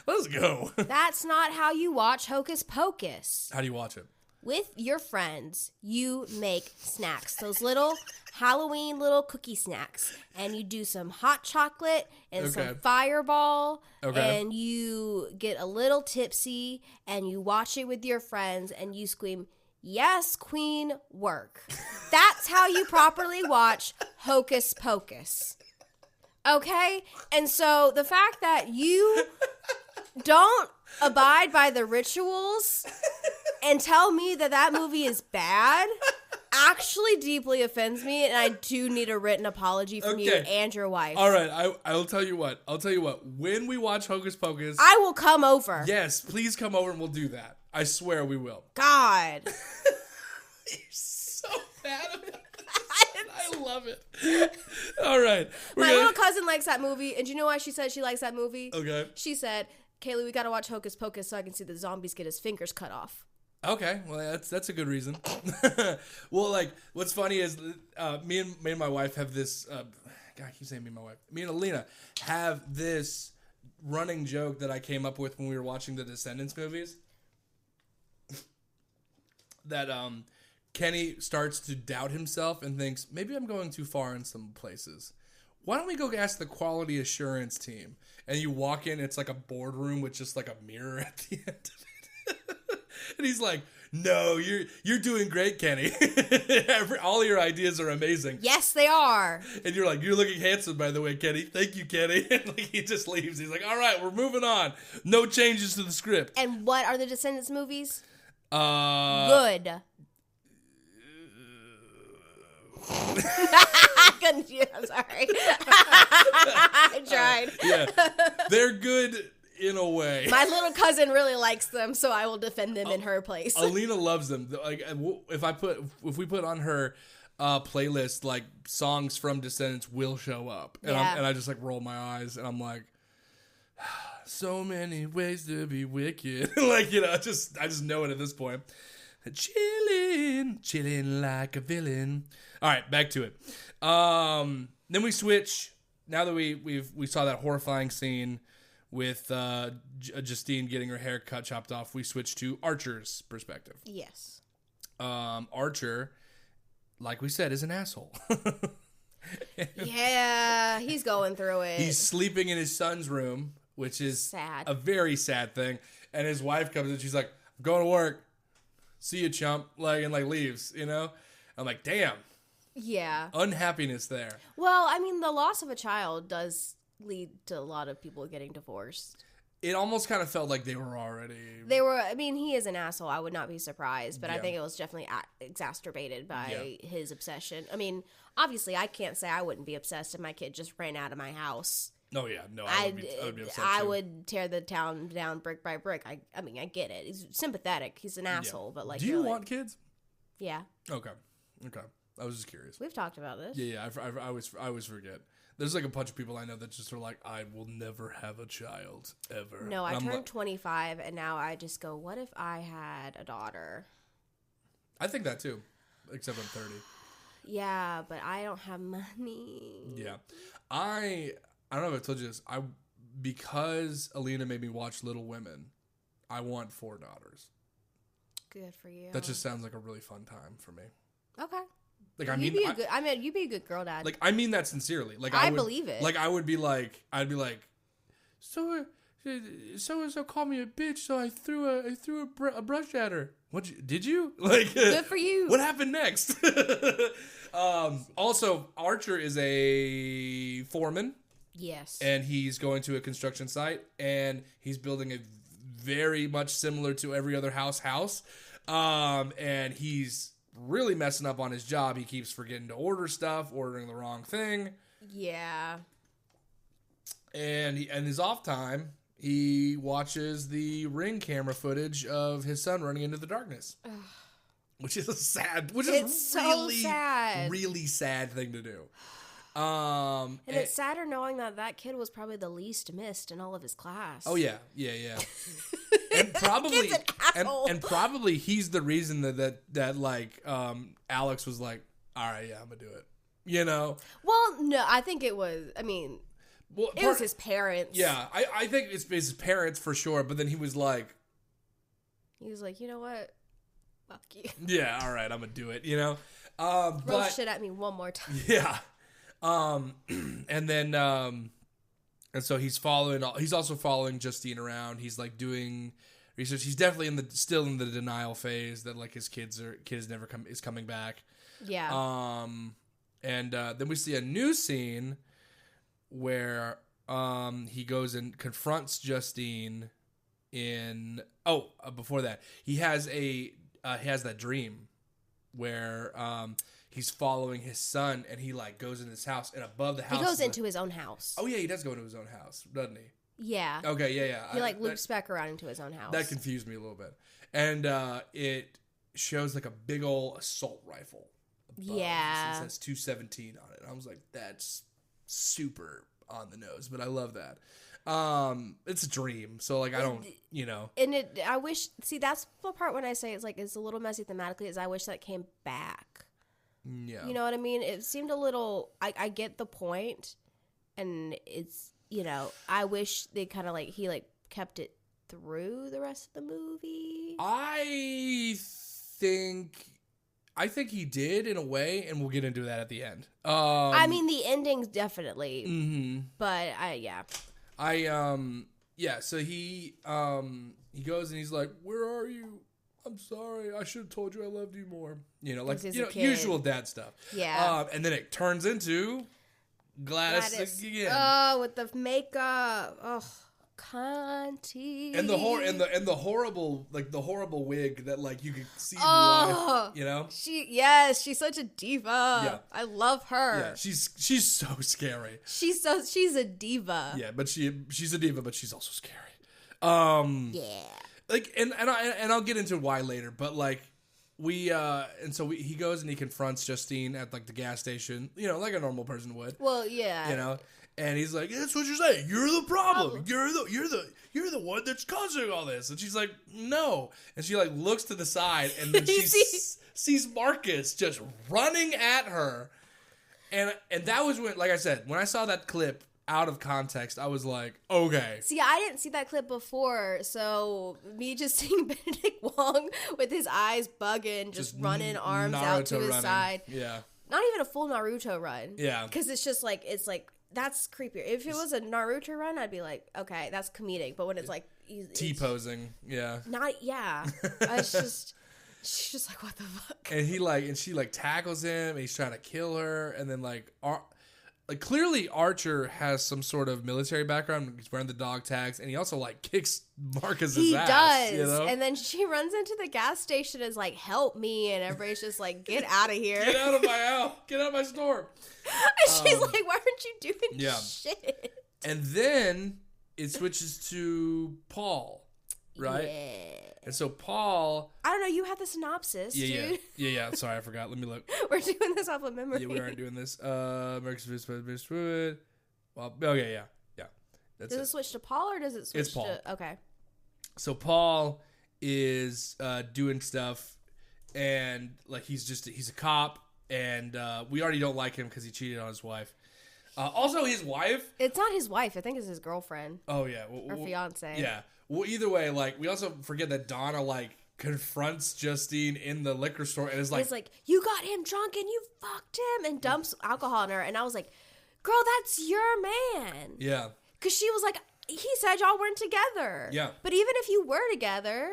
let's go. That's not how you watch Hocus Pocus. How do you watch it? With your friends, you make snacks. Those little Halloween little cookie snacks. And you do some hot chocolate and some Fireball. Okay. And you get a little tipsy and you watch it with your friends and you scream, "Yes, Queen, work." That's how you properly watch Hocus Pocus. Okay? And so the fact that you don't abide by the rituals and tell me that movie is bad actually deeply offends me, and I do need a written apology from you and your wife. All right, I'll tell you what. When we watch Hocus Pocus, I will come over. Yes, please come over and we'll do that. I swear we will. God. You're so bad about this. I love it. All right. My little cousin likes that movie, and do you know why she said she likes that movie? Okay. She said, "Kayleigh, we gotta watch Hocus Pocus so I can see the zombies get his fingers cut off." Okay, well that's a good reason. Well, like what's funny is me and my wife have this. God, I keep saying me and my wife. Me and Alina have this running joke that I came up with when we were watching the Descendants movies. That Kenny starts to doubt himself and thinks, maybe I'm going too far in some places. Why don't we go ask the quality assurance team? And you walk in, it's like a boardroom with just like a mirror at the end of it. And he's like, "No, you're doing great, Kenny. All your ideas are amazing." Yes, they are. And you're like, "You're looking handsome, by the way, Kenny. Thank you, Kenny." And like he just leaves. He's like, "All right, we're moving on. No changes to the script." And what are the Descendants movies? Good. I'm sorry. I tried. Yeah, they're good in a way. My little cousin really likes them, so I will defend them in her place. Alina loves them. Like if we put on her playlist, like songs from Descendants will show up, and I just like roll my eyes, and I'm like, so many ways to be wicked. Like, you know, I just know it at this point. Chilling like a villain. All right, back to it. Then we switch. Now that we saw that horrifying scene with Justine getting her hair chopped off, we switch to Archer's perspective. Yes. Archer, like we said, is an asshole. Yeah, he's going through it. He's sleeping in his son's room, which is sad. A very sad thing. And his wife comes in, she's like, I'm going to work. See you, chump. And leaves, you know? I'm like, damn. Yeah. Unhappiness there. Well, I mean, the loss of a child does lead to a lot of people getting divorced. It almost kind of felt like they were already... I mean, he is an asshole. I would not be surprised. But I think it was definitely exacerbated by his obsession. I mean, obviously, I can't say I wouldn't be obsessed if my kid just ran out of my house. Oh, yeah. No, I would be upset, I too. would tear the town down brick by brick. I mean, I get it. He's sympathetic. He's an asshole. But like, do you want kids? Yeah. Okay. I was just curious. We've talked about this. Yeah. I always forget. There's like a bunch of people I know that just are like, I will never have a child ever. No, I turned 25 and now I just go, what if I had a daughter? I think that too, except I'm 30. Yeah, but I don't have money. Yeah. I don't know if I told you this. Because Alina made me watch Little Women, I want 4 daughters. Good for you. That just sounds like a really fun time for me. Okay. Like, you'd be a good girl dad. Like, I mean that sincerely. Like, I believe it. Like, I'd be like, so and so called me a bitch, so I threw a brush at her. Did you? Like, good for you. What happened next? Also, Archer is a foreman. Yes. And he's going to a construction site, and he's building a very much similar to every other house. And he's really messing up on his job. He keeps forgetting to order stuff, ordering the wrong thing. Yeah. And his off time, he watches the Ring camera footage of his son running into the darkness. Which is sad. Really sad thing to do. And it's sadder knowing that kid was probably the least missed in all of his class. Oh yeah. And probably and probably he's the reason that like Alex was like, all right, yeah, I'm gonna do it. You know? Well, no, I think it was. I mean, it was his parents. Yeah, I think it's his parents for sure. But then he was like, you know what? Fuck you. Yeah, all right, I'm gonna do it. You know? Throw shit at me one more time. Yeah. And then and so he's also following Justine around. He's like doing research. He's definitely still in the denial phase that like his kid is coming back. Yeah. And then we see a new scene where he goes and confronts Justine before that. He has that dream where he's following his son, and he like goes in his house, and above the house he goes into his own house. Oh yeah, he does go into his own house, doesn't he? Yeah. Okay, yeah. He loops back around into his own house. That confused me a little bit, and it shows like a big old assault rifle. Above. Yeah. It says 217 on it. And I was like, that's super on the nose, but I love that. It's a dream, so like I don't, you know. And I wish. See, that's the part when I say it's a little messy thematically. Is I wish that came back. Yeah. You know what I mean? It seemed a little. I get the point, and it's I wish they kind of like he like kept it through the rest of the movie. I think he did in a way, and we'll get into that at the end. I mean, the endings definitely, but so he goes and he's like, "Where are you? I'm sorry. I should have told you I loved you more." You know, like usual dad stuff. Yeah. And then it turns into Gladys again. Oh, with the makeup. Oh, Conti. And the horrible wig that like you could see. You know. She's such a diva. Yeah. I love her. Yeah, she's so scary. She's a diva. Yeah, but she's a diva, but she's also scary. Yeah. Like, and I'll get into why later, but like he goes and he confronts Justine at like the gas station, you know, like a normal person would. Well, yeah. You know, and he's like, "That's what you're saying. You're the problem. You're the one that's causing all this." And she's like, "No." And she like looks to the side, and then she sees Marcus just running at her, and that was when, like I said, when I saw that clip out of context, I was like, okay. See, I didn't see that clip before, so me just seeing Benedict Wong with his eyes bugging, just running arms out to his side. Yeah. Not even a full Naruto run. Yeah. Because it's just like, that's creepier. If it was a Naruto run, I'd be like, okay, that's comedic. But when it's like... T-posing, yeah. It's just... She's just like, what the fuck? And she tackles him, and he's trying to kill her, and then clearly Archer has some sort of military background. He's wearing the dog tags, and he also like kicks Marcus's ass. He does. You know? And then she runs into the gas station and is like, help me. And everybody's just like, get out of here. Get out of my house. Get out of my store. And she's like, why aren't you doing shit? And then it switches to Paul, right? Yeah. And so Paul... I don't know. You had the synopsis, dude. Yeah. Sorry, I forgot. Let me look. We're doing this off of memory. Yeah, we aren't doing this. America's Food. Well, okay, yeah. Does it switch to Paul or does it switch It's Paul. to... Okay. So Paul is doing stuff, and like he's a cop, and we already don't like him because he cheated on his wife. Also, his wife... It's not his wife. I think it's his girlfriend. Oh, yeah. Or fiance. Yeah. Well, either way, like, we also forget that Donna, like, confronts Justine in the liquor store and is like... He's like, you got him drunk and you fucked him, and dumps alcohol on her. And I was like, girl, that's your man. Yeah. Because she was like, he said y'all weren't together. Yeah. But even if you were together...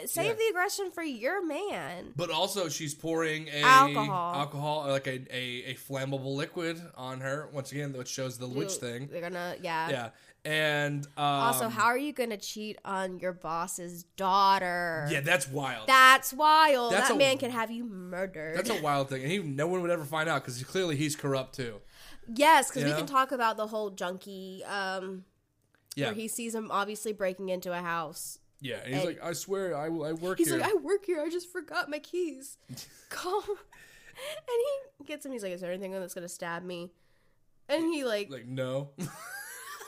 Save the aggression for your man. But also, she's pouring alcohol, like a flammable liquid on her. Once again, which shows the witch thing. They're gonna, yeah. And also, how are you gonna cheat on your boss's daughter? Yeah, that's wild. That man can have you murdered. That's a wild thing, and no one would ever find out because clearly he's corrupt too. Yes, because we can talk about the whole junkie. Where he sees him obviously breaking into a house. Yeah, and he's like, I swear, I work here. He's like, I work here. I just forgot my keys. Call. And he gets him. He's like, is there anything that's going to stab me? And he like, no.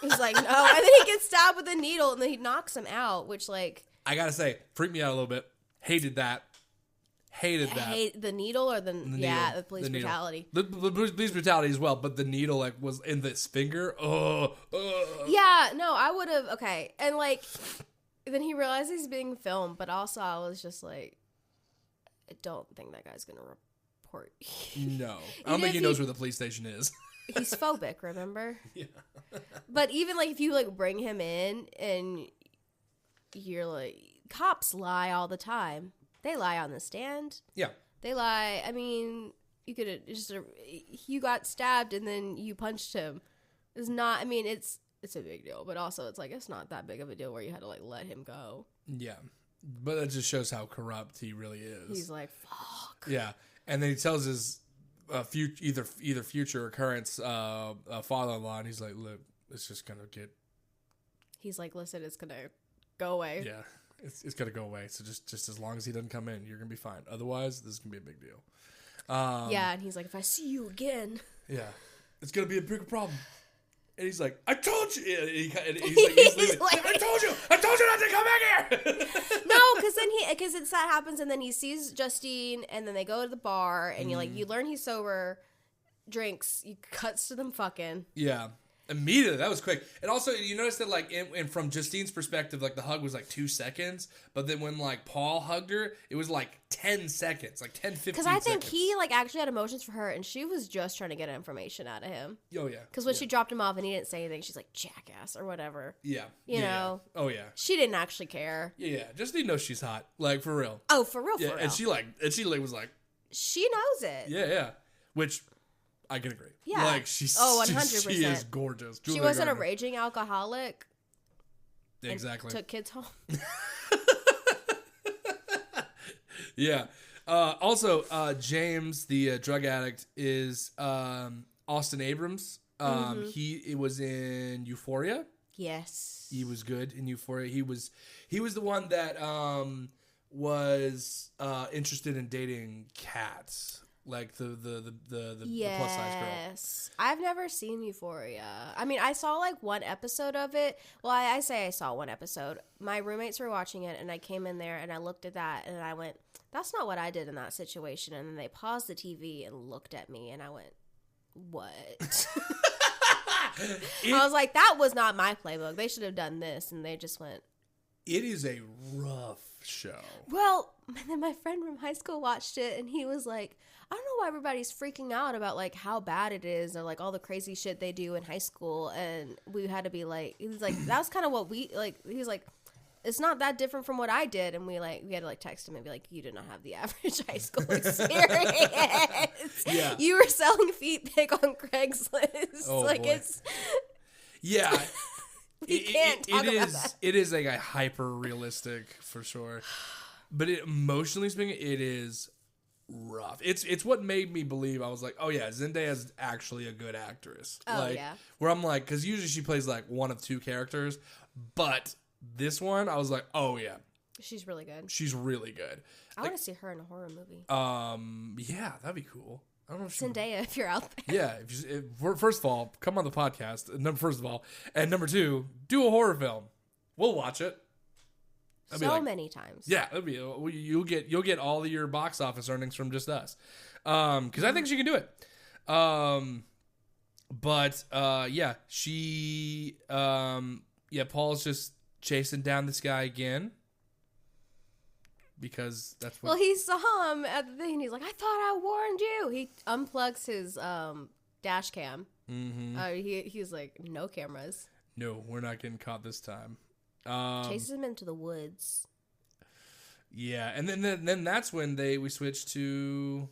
He's like, no. And then he gets stabbed with a needle, and then he knocks him out, which like. I got to say, freaked me out a little bit. Hated that. The needle or the police brutality. The police brutality as well, but the needle like was in this finger. Yeah, no, I would have. Okay. And like. Then he realized he's being filmed, but also I was just like, I don't think that guy's going to report. No. I don't think he knows where the police station is. He's phobic, remember? Yeah. But even like if you like bring him in and you're like, cops lie all the time. They lie on the stand. Yeah. They lie. I mean, you could you got stabbed and then you punched him. It's not, I mean, it's a big deal, but also it's like it's not that big of a deal where you had to like let him go. Yeah, but that just shows how corrupt he really is. He's like, fuck. Yeah, and then he tells his either future or current father-in-law, and he's like, look, it's just gonna get. He's like, listen, it's gonna go away. Yeah, it's gonna go away. So just as long as he doesn't come in, you're gonna be fine. Otherwise, this is gonna be a big deal. Yeah, and he's like, if I see you again, yeah, it's gonna be a bigger problem. And he's like, I told you. And he's like, I told you not to come back here. No, because that happens, and then he sees Justine, and then they go to the bar, and you learn he's sober, drinks, he cuts to them fucking. Yeah. Immediately, that was quick. And also, you notice that, like, from Justine's perspective, like, the hug was, like, 2 seconds. But then when, like, Paul hugged her, it was, like, 10 seconds. Like, 10, 15 seconds. Because I think he, like, actually had emotions for her, and she was just trying to get information out of him. Oh, yeah. Because when she dropped him off and he didn't say anything, she's like, jackass, or whatever. Yeah. You know? Yeah. Oh, yeah. She didn't actually care. Yeah. Justine knows she's hot. Like, for real. Oh, for real, yeah, for real. And she was like... She knows it. Yeah. Which... I can agree. Yeah. Like, 100%. She is gorgeous. She wasn't a raging alcoholic. Exactly. Took kids home. Yeah. Also, James, the drug addict, is Austin Abrams. He was in Euphoria. Yes. He was good in Euphoria. He was the one that was interested in dating cats. Like the plus size girl. Yes. I've never seen Euphoria. I mean, I saw like one episode of it. Well, I say I saw one episode. My roommates were watching it, and I came in there and I looked at that and I went, that's not what I did in that situation. And then they paused the TV and looked at me and I went, what? I was like, that was not my playbook. They should have done this. And they just went. It is a rough show. Well, and then my friend from high school watched it and he was like, I don't know why everybody's freaking out about like how bad it is or like all the crazy shit they do in high school. And we had to be like, he was like, that was kind of what we like. He was like, it's not that different from what I did. And we had to like text him and be like, you did not have the average high school experience. Yeah. You were selling feet pic on Craigslist. Oh, like boy. It's. Yeah. It is like a hyper realistic for sure. But emotionally speaking, it is rough. It's what made me believe. I was like, oh yeah, Zendaya's actually a good actress. Oh, like, yeah. Where I'm like, because usually she plays like one of two characters, but this one I was like, oh yeah, she's really good. She's really good. I want to see her in a horror movie. Yeah, that'd be cool. I don't know if Zendaya, if you're out there. Yeah, first of all, come on the podcast. First of all, and number two, do a horror film. We'll watch it. So many times. Yeah, you'll get all of your box office earnings from just us, because I think she can do it. Paul's just chasing down this guy again. Because that's what... Well, he saw him at the thing, and he's like, I thought I warned you. He unplugs his dash cam. Mm-hmm. He's like, no cameras. No, we're not getting caught this time. Chases him into the woods. Yeah, and then that's when we switch to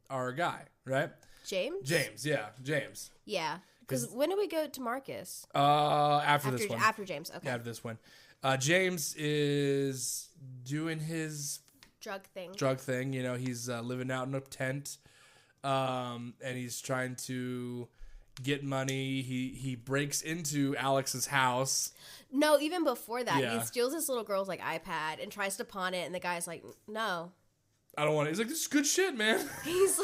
our guy, right? James? James. Yeah. Because when do we go to Marcus? After this one. After James, okay. After this one. James is doing his drug thing. You know, he's living out in a tent, and he's trying to get money. He breaks into Alex's house. No, even before that, he steals this little girl's like iPad and tries to pawn it, and the guy's like, "No, I don't want it." He's like, "This is good shit, man." He's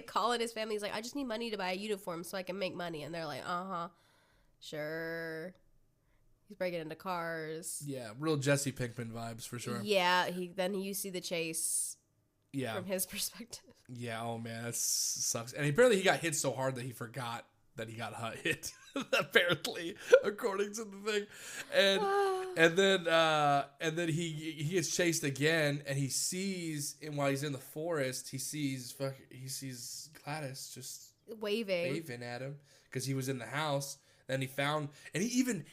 calling his family. He's like, "I just need money to buy a uniform so I can make money," and they're like, "Sure." He's breaking into cars. Yeah, real Jesse Pinkman vibes for sure. Yeah, you see the chase. Yeah, from his perspective. Yeah. Oh man, that sucks. And apparently he got hit so hard that he forgot that he got hit. Apparently, according to the thing, and then he gets chased again, and he sees, and while he's in the forest, he sees Gladys just waving at him because he was in the house. And he even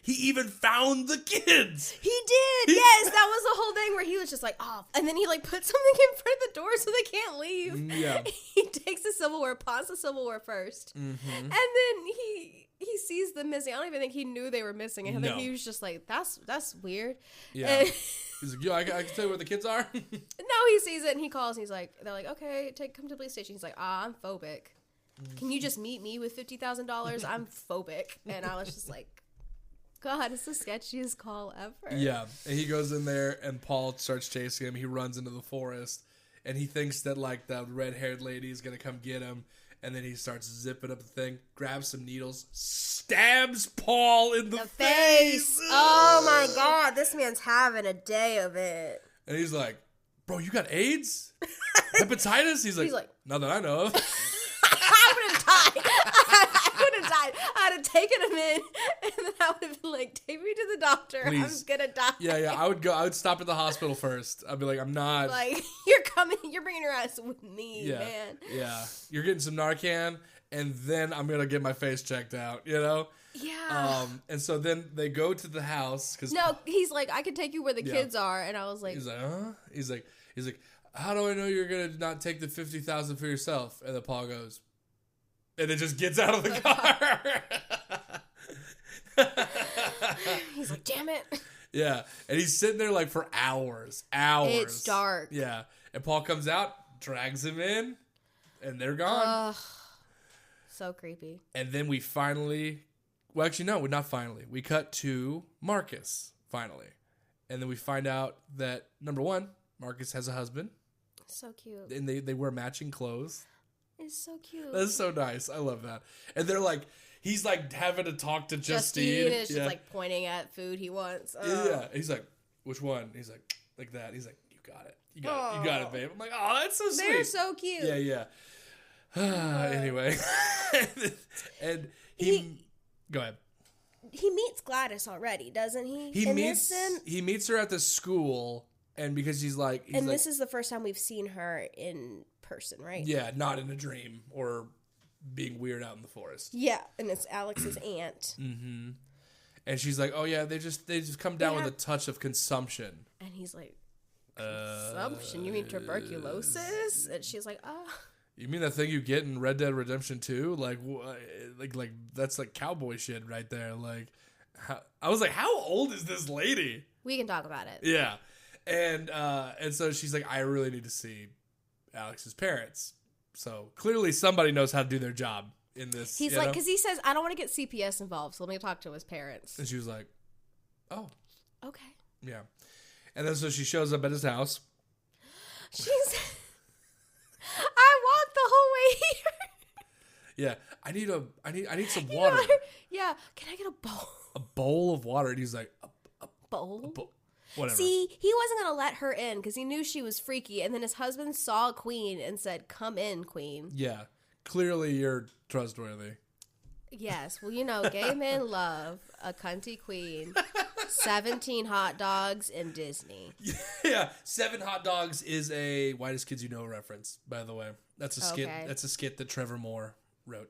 found the kids. He did. Yes, that was the whole thing where he was just like, oh, and then he like put something in front of the door so they can't leave. Yeah. He takes the silverware, pawns the silverware first, and then he sees them missing. I don't even think he knew they were missing. I think he was just like, that's weird. Yeah. And he's like, yo, I can tell you where the kids are. No, he sees it and he calls. And they're like, okay, come to the police station. He's like, I'm phobic. Can you just meet me with $50,000? I'm phobic. And I was just like, God, it's the sketchiest call ever. Yeah. And he goes in there and Paul starts chasing him. He runs into the forest and he thinks that like the red-haired lady is going to come get him. And then he starts zipping up the thing, grabs some needles, stabs Paul in the face. Oh my God. This man's having a day of it. And he's like, bro, you got AIDS? Hepatitis? He's like, not that I know of. I would have died. I would have died. I would have taken him in, and then I would have been like, take me to the doctor. Please. I'm going to die. Yeah. I would stop at the hospital first. I'd be like, I'm not. Like, you're bringing your ass with me, man. Yeah. You're getting some Narcan, and then I'm going to get my face checked out, you know? Yeah. And so then they go to the house. He's like, I can take you where the kids are. And I was like. He's like, huh? He's like, how do I know you're going to not take the $50,000 for yourself? And then Paul goes, and it just gets out of the car. He's like, damn it. Yeah. And he's sitting there like for hours. It's dark. Yeah. And Paul comes out, drags him in, and they're gone. So creepy. And then we finally, well, actually, no, not finally. We cut to Marcus, finally. And then we find out that, number one, Marcus has a husband. So cute. And they wear matching clothes. It's so cute. That's so nice. I love that. And they're like, he's like having to talk to Justine. And it's just like pointing at food he wants. Yeah. He's like, which one? He's like that. He's like, you got it. You got it, babe. I'm like, oh, that's so sweet. They're so cute. Yeah. Anyway. and go ahead. He meets Gladys already, doesn't he? He meets her at the school, and because this is the first time we've seen her in person, right? Yeah, not in a dream or being weird out in the forest. Yeah, and it's Alex's aunt. Mm-hmm. And she's like, oh yeah, they just come down with a touch of consumption. And he's like, consumption? You mean tuberculosis? And she's like, oh. You mean that thing you get in Red Dead Redemption 2? Like that's like cowboy shit right there. Like, I was like, how old is this lady? We can talk about it. Yeah, and so she's like, I really need to see Alex's parents. So clearly somebody knows how to do their job in this. He's like, because he says, I don't want to get CPS involved, so let me talk to his parents. And she was like, oh, okay, yeah. And then so she shows up at his house. I walked the whole way here. Yeah, I need some water. Yeah, can I get a bowl? A bowl of water. And he's like, a bowl? Whatever. See, he wasn't going to let her in because he knew she was freaky. And then his husband saw a queen and said, come in, queen. Yeah, clearly you're trustworthy. Yes, well, gay men love a cunty queen, 17 hot dogs, and Disney. Yeah, 7 hot dogs is a Whitest Kids You Know reference, by the way. That's a skit. Okay. That's a skit that Trevor Moore wrote.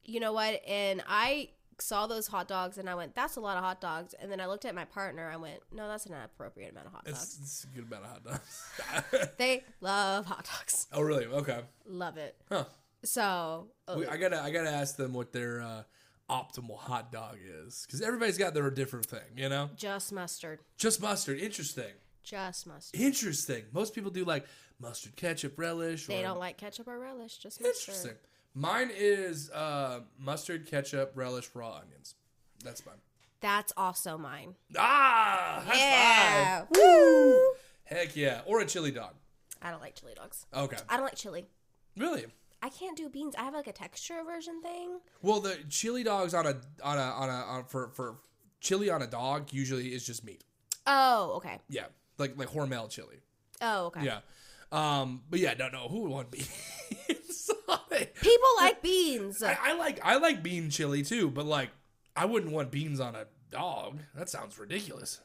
You know what? And I saw those hot dogs, and I went, that's a lot of hot dogs. And then I looked at my partner. I went, no, that's an appropriate amount of hot dogs. It's a good amount of hot dogs. They love hot dogs. Oh, really? Okay. Love it. Huh. So I gotta ask them what their optimal hot dog is, because everybody's got their different thing, Just mustard. Just mustard. Interesting. Just mustard. Interesting. Most people do like mustard, ketchup, relish. They don't like ketchup or relish. Just mustard. Interesting. Mine is mustard, ketchup, relish, raw onions. That's mine. That's also mine. Ah! Yeah. High five. Woo! Heck yeah. Or a chili dog. I don't like chili dogs. Okay. I don't like chili. Really? I can't do beans. I have like a texture aversion thing. Well, the chili dogs for chili on a dog usually is just meat. Oh, okay. Yeah, like Hormel chili. Oh, okay. Yeah, but yeah, no, who would want beans? People like beans. I like bean chili too, but like I wouldn't want beans on a dog. That sounds ridiculous.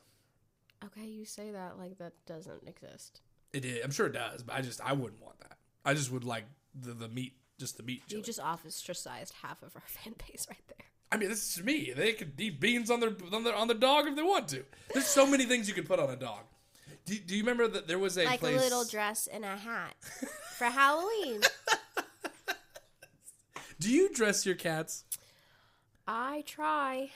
Okay, you say that like that doesn't exist. It is. I'm sure it does, but I wouldn't want that. I just would like the meat, just the meat chili. You just ostracized half of our fan base right there. I mean, this is me. They could eat beans on their dog if they want to. There's so many things you could put on a dog. Do you remember that there was a like place... a little dress and a hat for Halloween? Do you dress your cats? I try.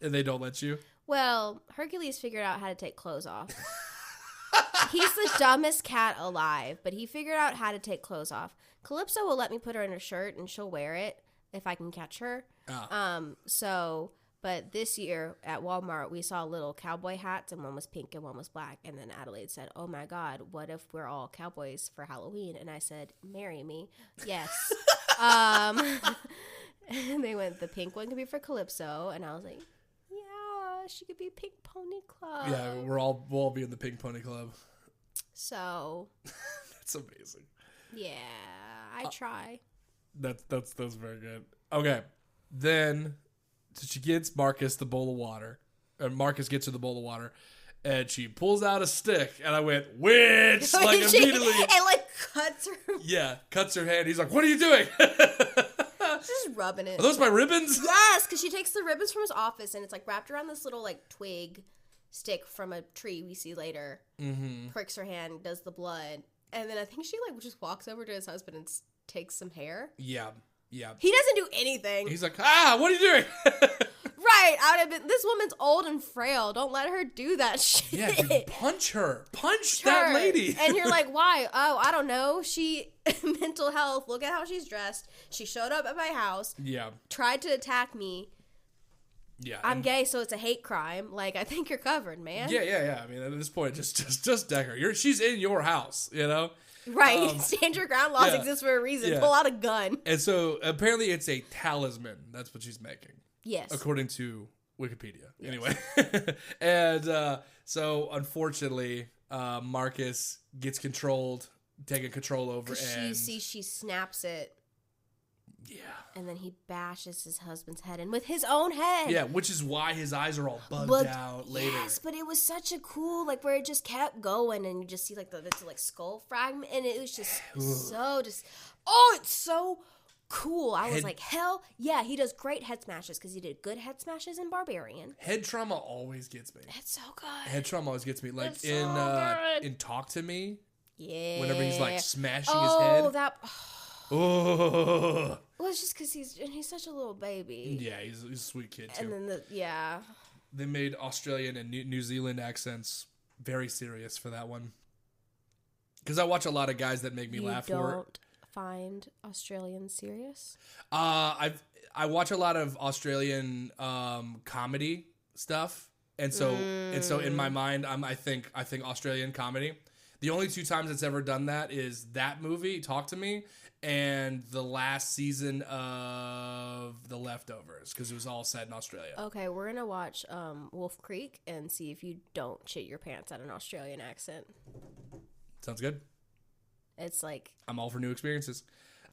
And they don't let you? Well, Hercules figured out how to take clothes off. He's the dumbest cat alive, but he figured out how to take clothes off. Calypso will let me put her in a shirt, and she'll wear it if I can catch her. Oh. But this year at Walmart, we saw little cowboy hats, and one was pink and one was black. And then Adelaide said, oh my God, what if we're all cowboys for Halloween? And I said, marry me. Yes. And they went, the pink one could be for Calypso. And I was like, yeah, she could be Pink Pony Club. Yeah, we'll all be in the Pink Pony Club. So. That's amazing. Yeah, I try. That's very good. Okay, then so she gets Marcus the bowl of water, and Marcus gets her the bowl of water, and she pulls out a stick, and I went, witch, like immediately, and like cuts her. Yeah, cuts her hand. He's like, what are you doing? She's just rubbing it. Are those my ribbons? Yes, because she takes the ribbons from his office, and it's like wrapped around this little like twig stick from a tree we see later. Mm-hmm. Pricks her hand, does the blood. And then I think she like just walks over to his husband and takes some hair. Yeah. He doesn't do anything. He's like, what are you doing? Right. right. I would have been. This woman's old and frail. Don't let her do that shit. Yeah, dude, punch her. Punch that lady. And you're like, why? Oh, I don't know. She mental health. Look at how she's dressed. She showed up at my house. Yeah. Tried to attack me. Yeah. I'm gay, so it's a hate crime. Like, I think you're covered, man. Yeah. I mean, at this point, just deck her. She's in your house, you know. Right. Stand your ground laws exist for a reason. Pull out a gun. And so apparently it's a talisman. That's what she's making. Yes. According to Wikipedia. Yes. Anyway. And so unfortunately, Marcus gets taken control over. And you see she snaps it. Yeah. And then he bashes his husband's head in with his own head. Yeah, which is why his eyes are all bugged out later. Yes, but it was such a cool, like, where it just kept going, and you just see, like, the skull fragment, and it was just it's so cool. I was like, hell yeah, he does great head smashes, because he did good head smashes in Barbarian. Head trauma always gets me. It's so good. Head trauma always gets me. Like, it's in Talk to Me. Yeah. Whenever he's, like, smashing his head. Oh, that... Oh. Well, it's just because he's such a little baby. Yeah, he's a sweet kid, too. And then, They made Australian and New Zealand accents very serious for that one. Because I watch a lot of guys that make me laugh. You don't find Australians serious? I watch a lot of Australian comedy stuff. And so in my mind, I think Australian comedy. The only 2 times it's ever done that is that movie, Talk to Me, and the last season of The Leftovers, because it was all set in Australia. Okay, we're going to watch Wolf Creek and see if you don't shit your pants at an Australian accent. Sounds good. It's like... I'm all for new experiences.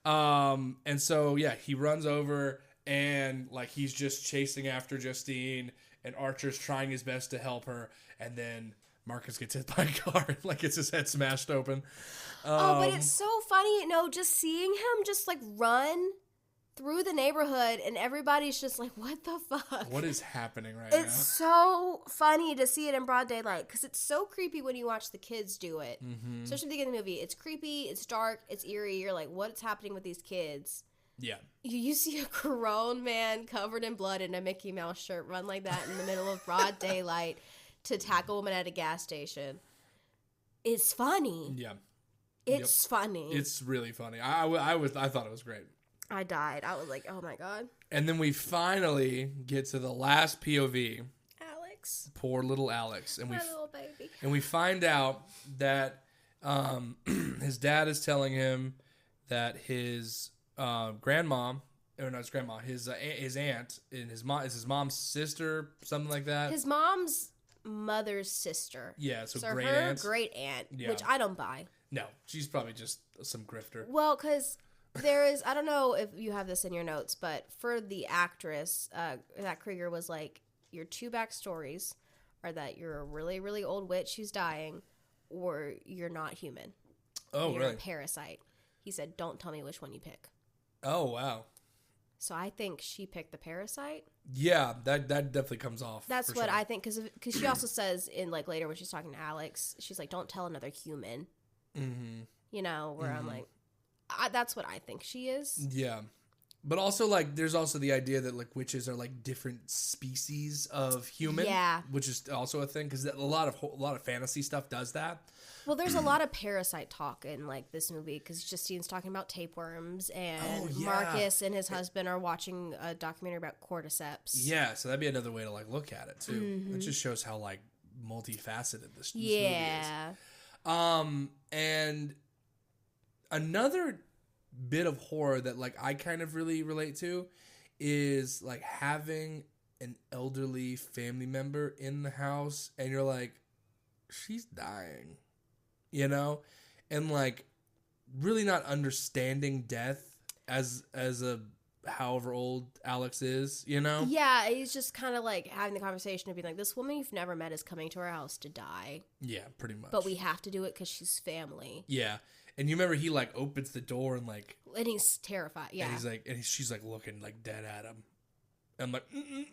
And so, yeah, he runs over and, like, he's just chasing after Justine, and Archer's trying his best to help her, and then Marcus gets hit by a car and, like, gets his head smashed open. But it's so funny, just seeing him just, like, run through the neighborhood, and everybody's just like, what the fuck? What is happening right now? It's so funny to see it in broad daylight, because it's so creepy when you watch the kids do it. Mm-hmm. Especially at the beginning of the movie. It's creepy, it's dark, it's eerie. You're like, what's happening with these kids? Yeah. You see a grown man covered in blood in a Mickey Mouse shirt run like that in the middle of broad daylight to attack a woman at a gas station. It's funny. Yeah. It's funny. It's really funny. I thought it was great. I died. I was like, oh my God. And then we finally get to the last POV. Alex. Poor little Alex. And my little baby. And we find out that his dad is telling him that his grandma, or not his grandma, his aunt, and his mom is his mom's sister, something like that. His mom's mother's sister. Yeah, so great aunt. Great aunt, which I don't buy. No, she's probably just some grifter. Well, because there is, I don't know if you have this in your notes, but for the actress, that Cregger was like, your 2 backstories are that you're a really, really old witch who's dying, or you're not human. Oh, you're really? a parasite. He said, don't tell me which one you pick. Oh, wow. So I think she picked the parasite. Yeah, that definitely comes off. That's what I think, because she also says in, like, later when she's talking to Alex, she's like, don't tell another human. Mm-hmm. You know, where I'm like, that's what I think she is. Yeah. But also, like, there's also the idea that, like, witches are, like, different species of human. Yeah. Which is also a thing, because a lot of fantasy stuff does that. Well, there's a lot of parasite talk in, like, this movie, because Justine's talking about tapeworms, and Marcus and his husband are watching a documentary about cordyceps. Yeah, so that'd be another way to, like, look at it, too. Mm-hmm. It just shows how, like, multifaceted this movie is. And another bit of horror that, like, I kind of really relate to is, like, having an elderly family member in the house and you're like, she's dying, you know? And, like, really not understanding death as a however old Alex is, you know? Yeah, he's just kind of like having the conversation of being like, this woman you've never met is coming to our house to die. Yeah, pretty much. But we have to do it because she's family. Yeah. And you remember he, like, opens the door and, like... And he's terrified, yeah. And he's like, and she's, like, looking, like, dead at him. And I'm like,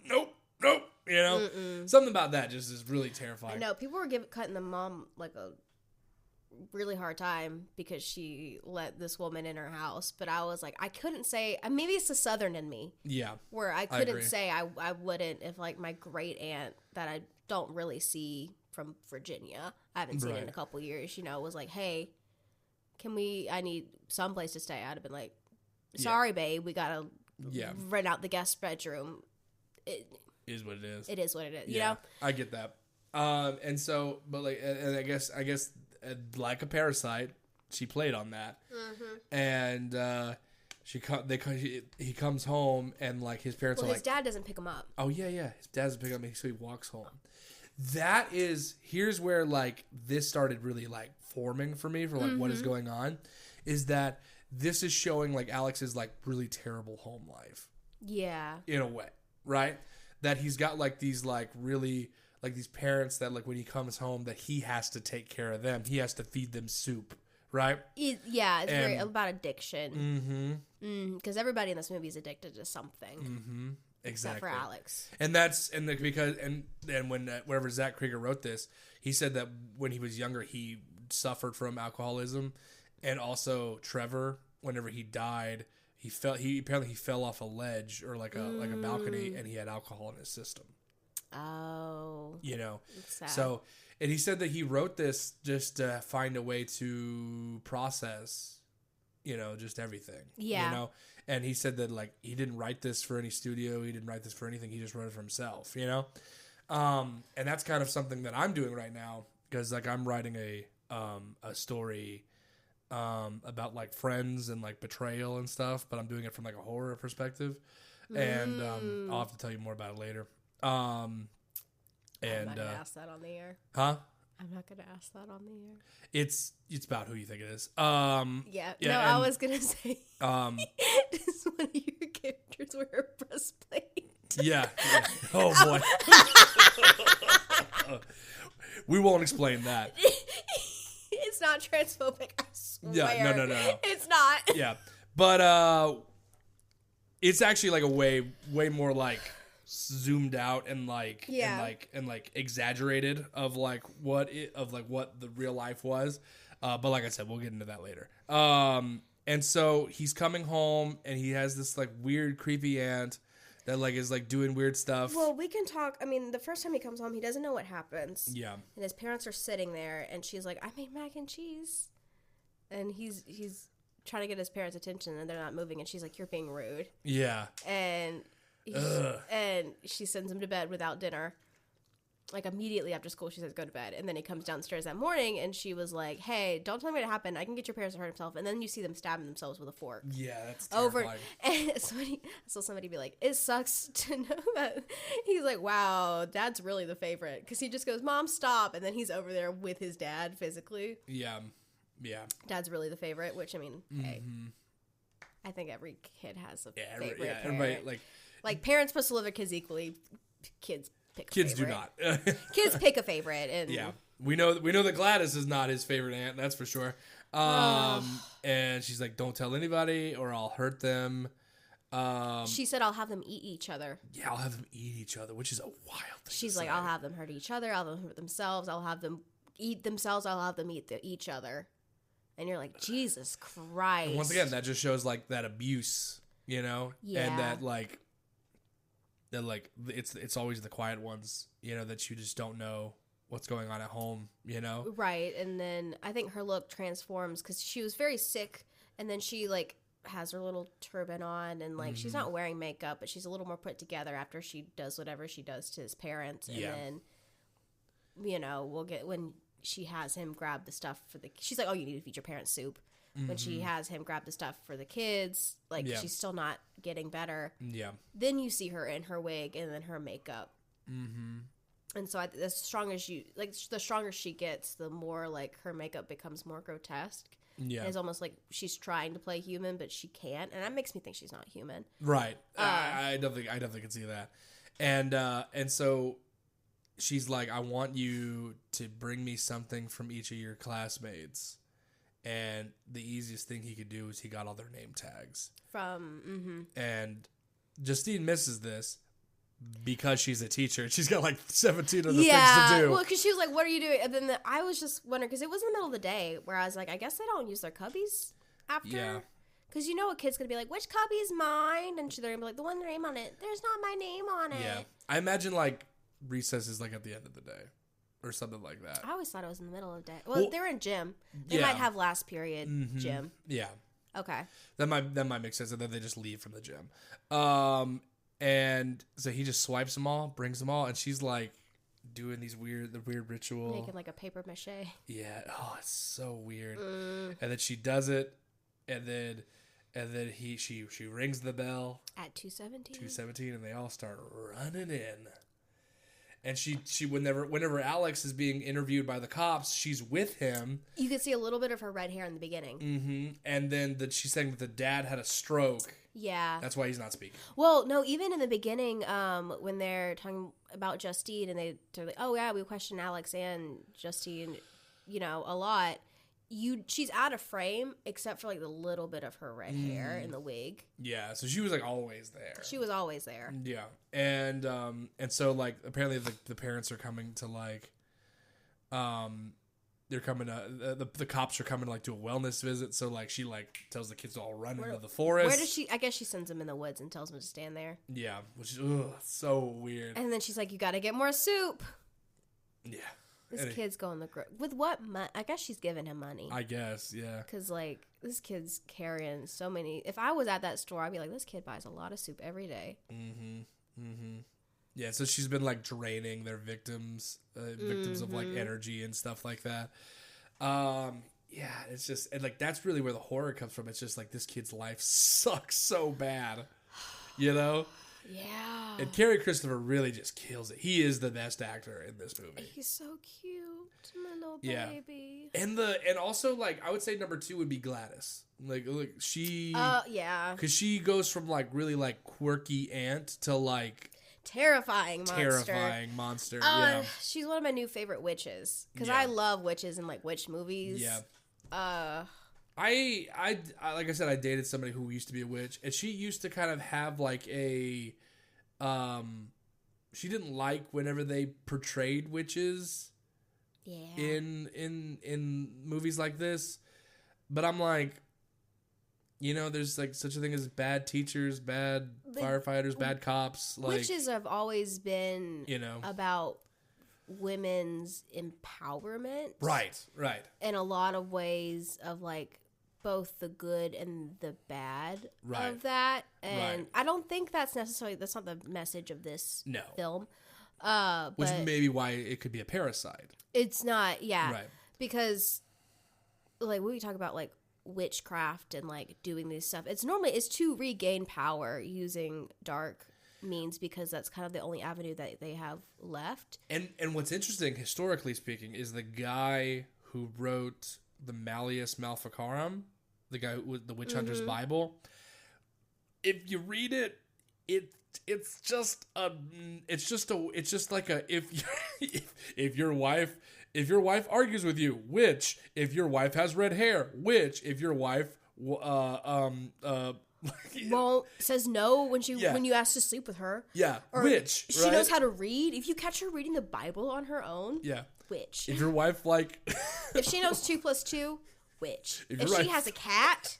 nope, you know? Something about that just is really terrifying. I know, people were cutting the mom, like, a really hard time because she let this woman in her house. But I was like, I couldn't say, maybe it's the Southern in me. Yeah. Where I couldn't say I wouldn't if like my great aunt that I don't really see from Virginia, I haven't seen in a couple years, was like, hey, I need someplace to stay. I'd have been like, sorry, babe, we gotta rent out the guest bedroom. It is what it is. It is what it is. You know? I get that. And so, but like, and I guess, like a parasite, she played on that. Mm-hmm. And he comes home and like his parents are like, his dad doesn't pick him up. Oh yeah, his dad doesn't pick him up, so he walks home. Here's where like this started really like forming for me for like what is going on, is that this is showing like Alex's like really terrible home life. Yeah. In a way, right? That he's got like these like really like these parents that like when he comes home that he has to take care of them. He has to feed them soup, right? It's very about addiction. Mm-hmm. Because everybody in this movie is addicted to something. Mm-hmm. Exactly. Except for Alex. And whenever Zach Cregger wrote this, he said that when he was younger, he suffered from alcoholism, and also Trevor, whenever he died, he apparently fell off a ledge or like a balcony, and he had alcohol in his system. Oh. So, and he said that he wrote this just to find a way to process, just everything. Yeah. And he said that like he didn't write this for any studio, he didn't write this for anything, he just wrote it for himself, And that's kind of something that I'm doing right now, because like I'm writing a story about like friends and like betrayal and stuff, but I'm doing it from like a horror perspective. And I'll have to tell you more about it later. I'm not gonna ask that on the air. Huh? I'm not gonna ask that on the air. It's about who you think it is. I was gonna say. Does one of your characters wear a breastplate? Yeah. Oh boy. We won't explain that. It's not transphobic, I swear. Yeah, no. It's not. Yeah. But it's actually like a way more like zoomed out and like and exaggerated of like what the real life was. But like I said, we'll get into that later. And so he's coming home and he has this like weird creepy aunt that like is like doing weird stuff. Well, we can talk. I mean, the first time he comes home, he doesn't know what happens. Yeah. And his parents are sitting there, and she's like, "I made mac and cheese," and he's trying to get his parents' attention, and they're not moving, and she's like, "You're being rude." Yeah. And she sends him to bed without dinner. Like, immediately after school, she says, go to bed. And then he comes downstairs that morning, and she was like, hey, don't tell me what happened. I can get your parents to hurt himself. And then you see them stabbing themselves with a fork. Yeah, that's terrifying. And I saw somebody be like, it sucks to know that. He's like, wow, Dad's really the favorite. Because he just goes, Mom, stop. And then he's over there with his dad physically. Yeah. Yeah. Dad's really the favorite, which, I mean, hey. I think every kid has a favorite parent. Everybody, like, parents supposed to love their kids equally. Kids pick a Kids favorite. do not. Kids pick a favorite. And yeah. We know that Gladys is not his favorite aunt, that's for sure. And she's like, don't tell anybody or I'll hurt them. She said, I'll have them eat each other. Yeah, I'll have them eat each other, which is a wild thing. She's like, I'll have them hurt each other. I'll have them hurt themselves. I'll have them eat themselves. I'll have them eat each other. And you're like, Jesus Christ. And once again, that just shows like that abuse, Yeah. And that it's always the quiet ones, that you just don't know what's going on at home, Right. And then I think her look transforms because she was very sick, and then she like has her little turban on, and like she's not wearing makeup, but she's a little more put together after she does whatever she does to his parents. And then we'll get when she has him grab the stuff she's like, oh, you need to feed your parents soup. When she has him grab the stuff for the kids, like she's still not getting better. Yeah. Then you see her in her wig and then her makeup. And so the stronger she gets, the more like her makeup becomes more grotesque. Yeah. And it's almost like she's trying to play human, but she can't, and that makes me think she's not human. Right. I definitely can see that. And so she's like, I want you to bring me something from each of your classmates. And the easiest thing he could do is he got all their name tags. And Justine misses this, because she's a teacher. She's got like 17 of the things to do. Well, because she was like, what are you doing? And then I was just wondering, because it was in the middle of the day where I was like, I guess they don't use their cubbies after. Yeah. Because you know a kid's going to be like, which cubby is mine? And they're going to be like, the one with the name on it. There's not my name on it. Yeah. I imagine like recess is like at the end of the day or something like that. I always thought it was in the middle of the day. Well, they're in gym. They might have last period gym. Yeah. Okay. That might make sense. And then they just leave from the gym. And so he just swipes them all, brings them all, and she's like doing the weird ritual. Making like a paper mache. Yeah. Oh, it's so weird. And then she does it, and then she rings the bell At 2:17. 2:17, and they all start running in. And she whenever Alex is being interviewed by the cops, she's with him. You can see a little bit of her red hair in the beginning. Mm-hmm. And then she's saying that the dad had a stroke. Yeah. That's why he's not speaking. Well, no, even in the beginning, when they're talking about Justine, and they're like, oh, yeah, we question Alex and Justine, a lot. She's out of frame, except for, like, the little bit of her red hair in the wig. Yeah, so she was, like, always there. She was always there. Yeah. And so, like, apparently the parents are coming to, like, they're coming to, the cops are coming to, like, do a wellness visit. So, like, she, like, tells the kids to all run into the forest. Where does she, I guess she sends them in the woods and tells them to stand there. Yeah, which is, so weird. And then she's like, you got to get more soup. Yeah. This kid's going with what money? I guess she's giving him money. I guess, yeah. Because, like, this kid's carrying so many. If I was at that store, I'd be like, this kid buys a lot of soup every day. Yeah, so she's been, like, draining their victims of, like, energy and stuff like that. Yeah, it's just, and, like, that's really where the horror comes from. It's just, like, this kid's life sucks so bad, Yeah. And Cary Christopher really just kills it. He is the best actor in this movie. He's so cute, my little baby. And also, like, I would say number 2 would be Gladys. Like, look, she... yeah. Because she goes from, like, really, like, quirky aunt to, like... Terrifying monster. Yeah. She's one of my new favorite witches. Because I love witches and, like, witch movies. Yeah. I like I said, I dated somebody who used to be a witch, and she used to kind of have like a, she didn't like whenever they portrayed witches, in movies like this, but I'm like, there's like such a thing as bad teachers, bad firefighters, bad cops. Like, witches have always been, about women's empowerment, right, in a lot of ways of like both the good and the bad of that. And I don't think that's not the message of this film. Which may be why it could be a parasite. It's not, because like when we talk about like witchcraft and like doing this stuff, it's to regain power using dark means, because that's kind of the only avenue that they have left. And what's interesting, historically speaking, is the guy who wrote the Malleus Maleficarum, the guy with the Witch Hunter's Bible. If you read it, it's just like a if your wife argues with you, witch. If your wife has red hair, witch. If your wife says no when you ask to sleep with her. Yeah, or witch. She knows how to read. If you catch her reading the Bible on her own, witch. If your wife if she knows 2 + 2, witch. If she has a cat,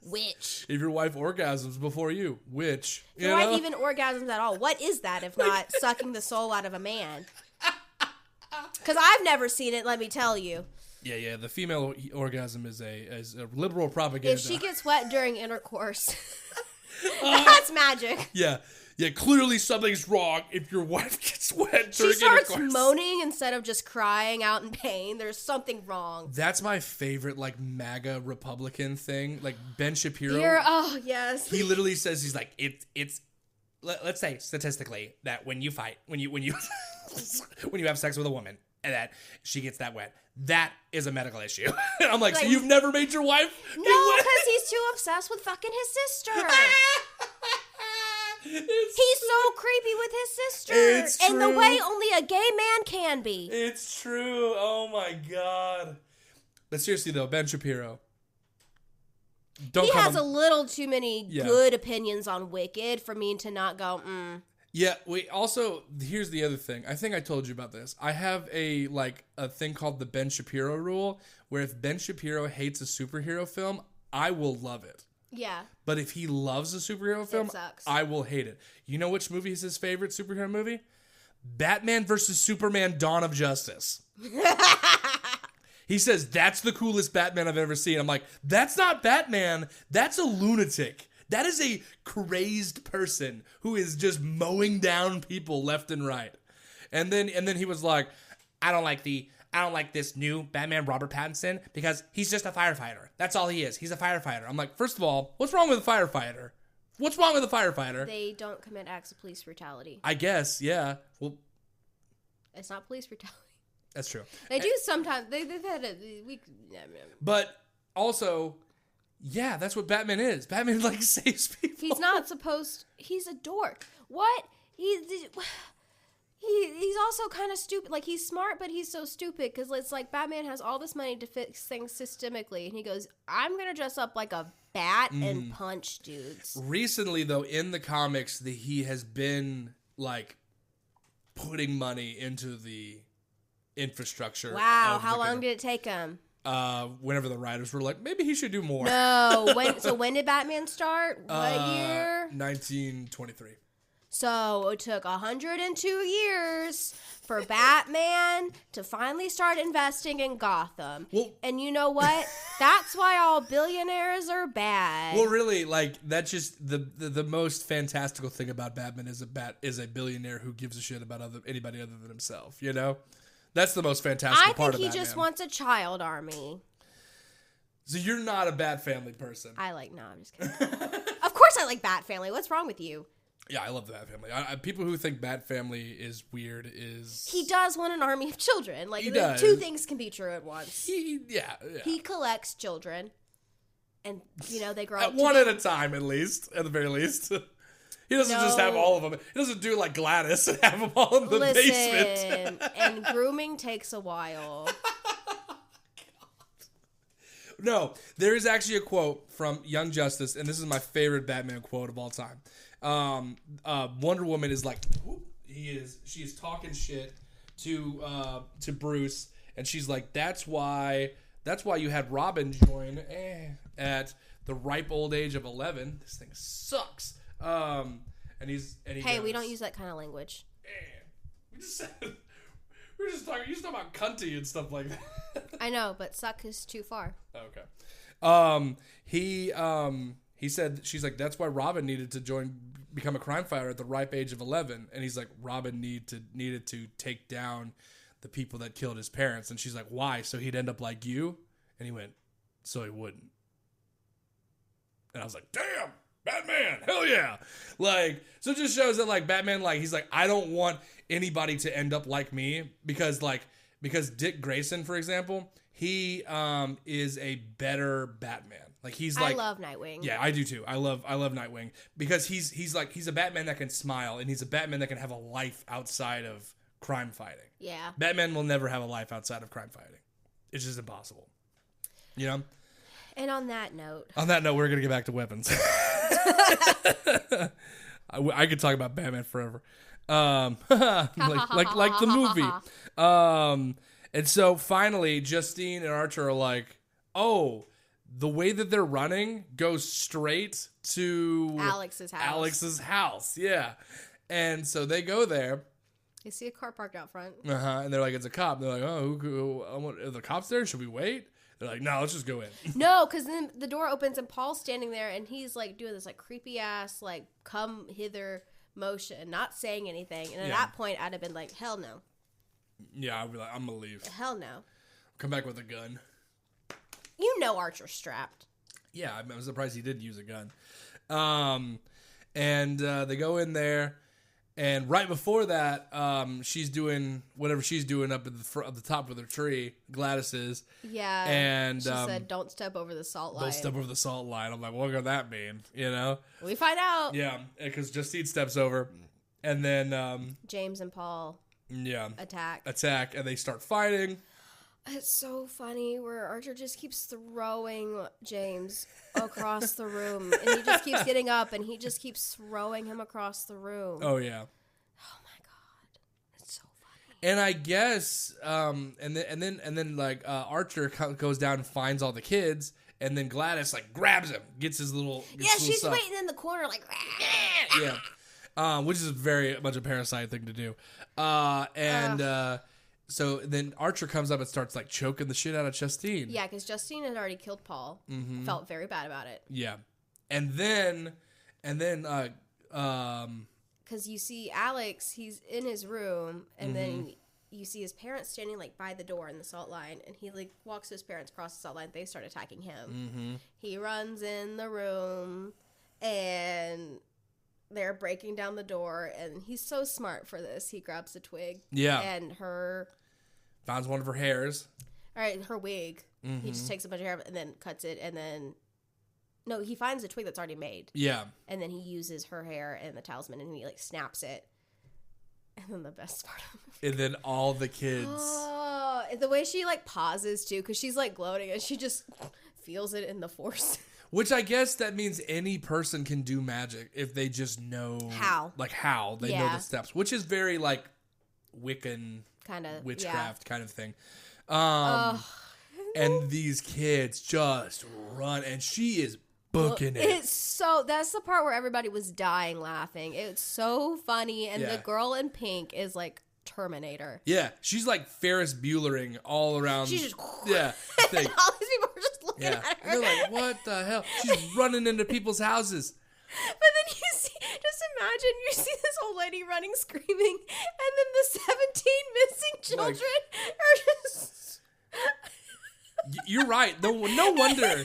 witch. If your wife orgasms before you, witch. If your wife even orgasms at all, what is that if not sucking the soul out of a man? Because I've never seen it, let me tell you. Yeah. The female orgasm is a liberal propaganda. If she gets wet during intercourse, that's magic. Yeah, clearly something's wrong if your wife gets wet during intercourse. She starts moaning instead of just crying out in pain. There's something wrong. That's my favorite, like, MAGA Republican thing. Like, Ben Shapiro. Oh, yes. He literally says, he's like, it's let's say statistically that when you when you when you have sex with a woman and that she gets that wet, that is a medical issue. And I'm like, so you've never made your wife? No, because he's too obsessed with fucking his sister. He's so creepy with his sister. It's true. In the way only a gay man can be. It's true. Oh my God. But seriously though, Ben Shapiro. He has a little too many good opinions on Wicked for me to not go, Yeah, we also, here's the other thing. I think I told you about this. I have a thing called the Ben Shapiro rule, where if Ben Shapiro hates a superhero film, I will love it. Yeah. But if he loves a superhero film, sucks. I will hate it. You know which movie is his favorite superhero movie? Batman vs. Superman: Dawn of Justice. He says, that's the coolest Batman I've ever seen. I'm like, that's not Batman. That's a lunatic. That is a crazed person who is just mowing down people left and right. And then he was like, I don't like this new Batman Robert Pattinson because he's just a firefighter. That's all he is. He's a firefighter. I'm like, first of all, what's wrong with a firefighter? What's wrong with a firefighter? They don't commit acts of police brutality. I guess, yeah. Well, it's not police brutality. That's true. They do sometimes. They've had a week. But also, yeah, that's what Batman is. Batman saves people. He's not supposed. He's a dork. What? He's also kind of stupid. Like, he's smart, but he's so stupid because it's like Batman has all this money to fix things systemically, and he goes, "I'm gonna dress up like a bat and punch dudes." Recently, though, in the comics, he has been putting money into the infrastructure. Wow, how long did it take him? Whenever the writers were like, maybe he should do more. No, when did Batman start? What year? 1923. So it took 102 years for Batman to finally start investing in Gotham. Well, and you know what? That's why all billionaires are bad. Well, really, that's just the most fantastical thing about Batman is a billionaire who gives a shit about anybody other than himself, you know? That's the most fantastical part of Batman. I think he just wants a child army. So you're not a Bat Family person. No, I'm just kidding. Of course I like Bat Family. What's wrong with you? Yeah, I love the Bat Family. People who think Bat Family is weird is... He does want an army of children. He does. Two things can be true at once. Yeah. He collects children, and, they grow up one at a time, at the very least. He doesn't just have all of them. He doesn't do like Gladys and have them all in the basement. And grooming takes a while. No, there is actually a quote from Young Justice, and this is my favorite Batman quote of all time. Wonder Woman is like, she is talking shit to Bruce, and she's like, that's why you had Robin join at the ripe old age of 11. This thing sucks. Hey, we don't use that kind of language. We're just talking about cunty and stuff like that. I know, but suck is too far. Okay. He said, she's like, that's why Robin needed to become a crime fighter at the ripe age of 11. And he's like, Robin needed to take down the people that killed his parents. And she's like, why? So he'd end up like you? And he went, so he wouldn't. And I was like, damn, Batman, hell yeah. So it just shows that Batman, he's like, I don't want anybody to end up like me because Dick Grayson, for example, he is a better Batman. I love Nightwing. Yeah, I do too. I love Nightwing because he's a Batman that can smile, and he's a Batman that can have a life outside of crime fighting. Yeah. Batman will never have a life outside of crime fighting. It's just impossible. You know? And on that note, we're going to get back to weapons. I could talk about Batman forever. Like the movie. And so finally, Justine and Archer are like, oh, the way that they're running goes straight to Alex's house. Yeah. And so they go there. They see a car parked out front. And they're like, it's a cop. They're like, are the cops there? Should we wait? They're like, no, let's just go in. No, because then the door opens and Paul's standing there and he's doing this creepy ass come hither motion, not saying anything. And at that point, I'd have been like, hell no. Yeah, I'd be like, I'm gonna leave. Hell no. Come back with a gun. You know Archer's strapped. Yeah, I'm surprised he did use a gun. And they go in there, and right before that, she's doing whatever she's doing up at the top of the tree. Gladys is. Yeah. And she said, "Don't step over the salt line." Don't step over the salt line. I'm like, what could that mean? You know? We find out. Yeah, because Justine steps over, and then James and Paul. Yeah. Attack, and they start fighting. It's so funny where Archer just keeps throwing James across the room. And he just keeps getting up and he just keeps throwing him across the room. Oh, yeah. And I guess, and then like Archer goes down and finds all the kids, and then Gladys like grabs him, gets his little she's stuff. waiting in the corner like which is very much a Parasite thing to do. So then Archer comes up and starts like choking the shit out of Justine. Yeah, because Justine had already killed Paul. Mm-hmm. Felt very bad about it. Yeah, and then because you see Alex, he's in his room, and then you see his parents standing like by the door in the salt line, and he like walks his parents across the salt line. They start attacking him. Mm-hmm. He runs in the room, and they're breaking down the door, and he's so smart for this. He grabs a twig, and finds one of her hairs. All right, her wig. He just takes a bunch of hair and then cuts it, and then no, he finds a twig that's already made. Yeah, and then he uses her hair and the talisman, and he like snaps it. And then the best part of it. And then all the kids. Oh, the way she like pauses too, because she's like gloating, and she just feels it in the force. Which I guess that means any person can do magic if they just know how. They know the steps, which is very like Wiccan kind of witchcraft kind of thing. And these kids just run, and she is booking it. That's the part where everybody was dying laughing. It's so funny, and the girl in pink is like Terminator. Yeah, she's like Ferris Buellering all around. She's just and all these people are just looking at her. And they're like, what the hell? She's running into people's houses. But then you see, just imagine you see this old lady running, screaming, and then the 17 missing children are just. You're right. No wonder.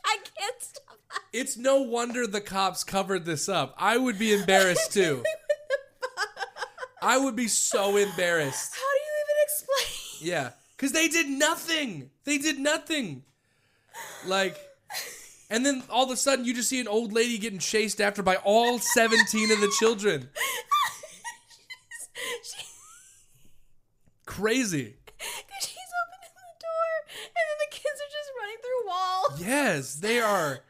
I can't stop. It's no wonder the cops covered this up. I would be embarrassed too. I would be so embarrassed. How do you even explain? Yeah, because they did nothing. They did nothing. Like, and then all of a sudden you just see an old lady getting chased after by all 17 of the children. Crazy. Because she's opening the door, and then the kids are just running through walls. Yes, they are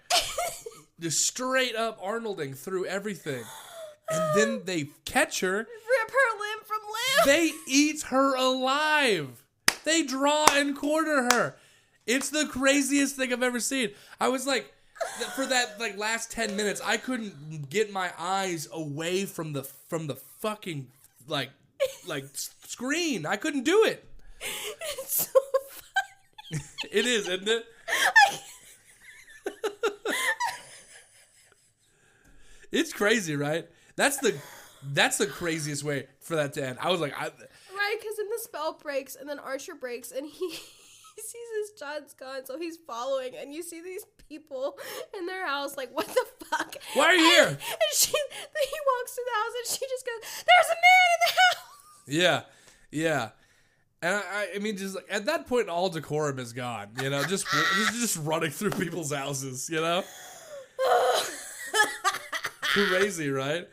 just straight up Arnolding through everything. And then they catch her. Rip her limb from limb. They eat her alive. They draw and quarter her. It's the craziest thing I've ever seen. I was like, for that like last 10 minutes, I couldn't get my eyes away from the fucking like screen. I couldn't do it. It's so funny. It is, isn't it? It's crazy, right? That's the craziest way for that to end. I was like, right, because then the spell breaks, and then Archer breaks, and he sees his son's gone, so he's following, and you see these people in their house, like, what the fuck? Why are you here? And he walks through the house, and she just goes, "There's a man in the house." Yeah. And I mean, just like, at that point, all decorum is gone. You know, just running through people's houses. You know, crazy, right?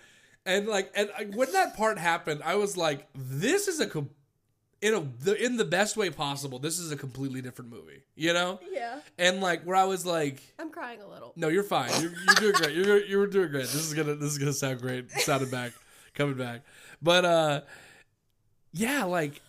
And when that part happened, I was like, "This is in the best way possible. This is a completely different movie." You know? Yeah. And like, where I was like, I'm crying a little. "No, you're fine. You're doing great. You were doing great. This is gonna sound great. Sounding back, coming back." But yeah, like,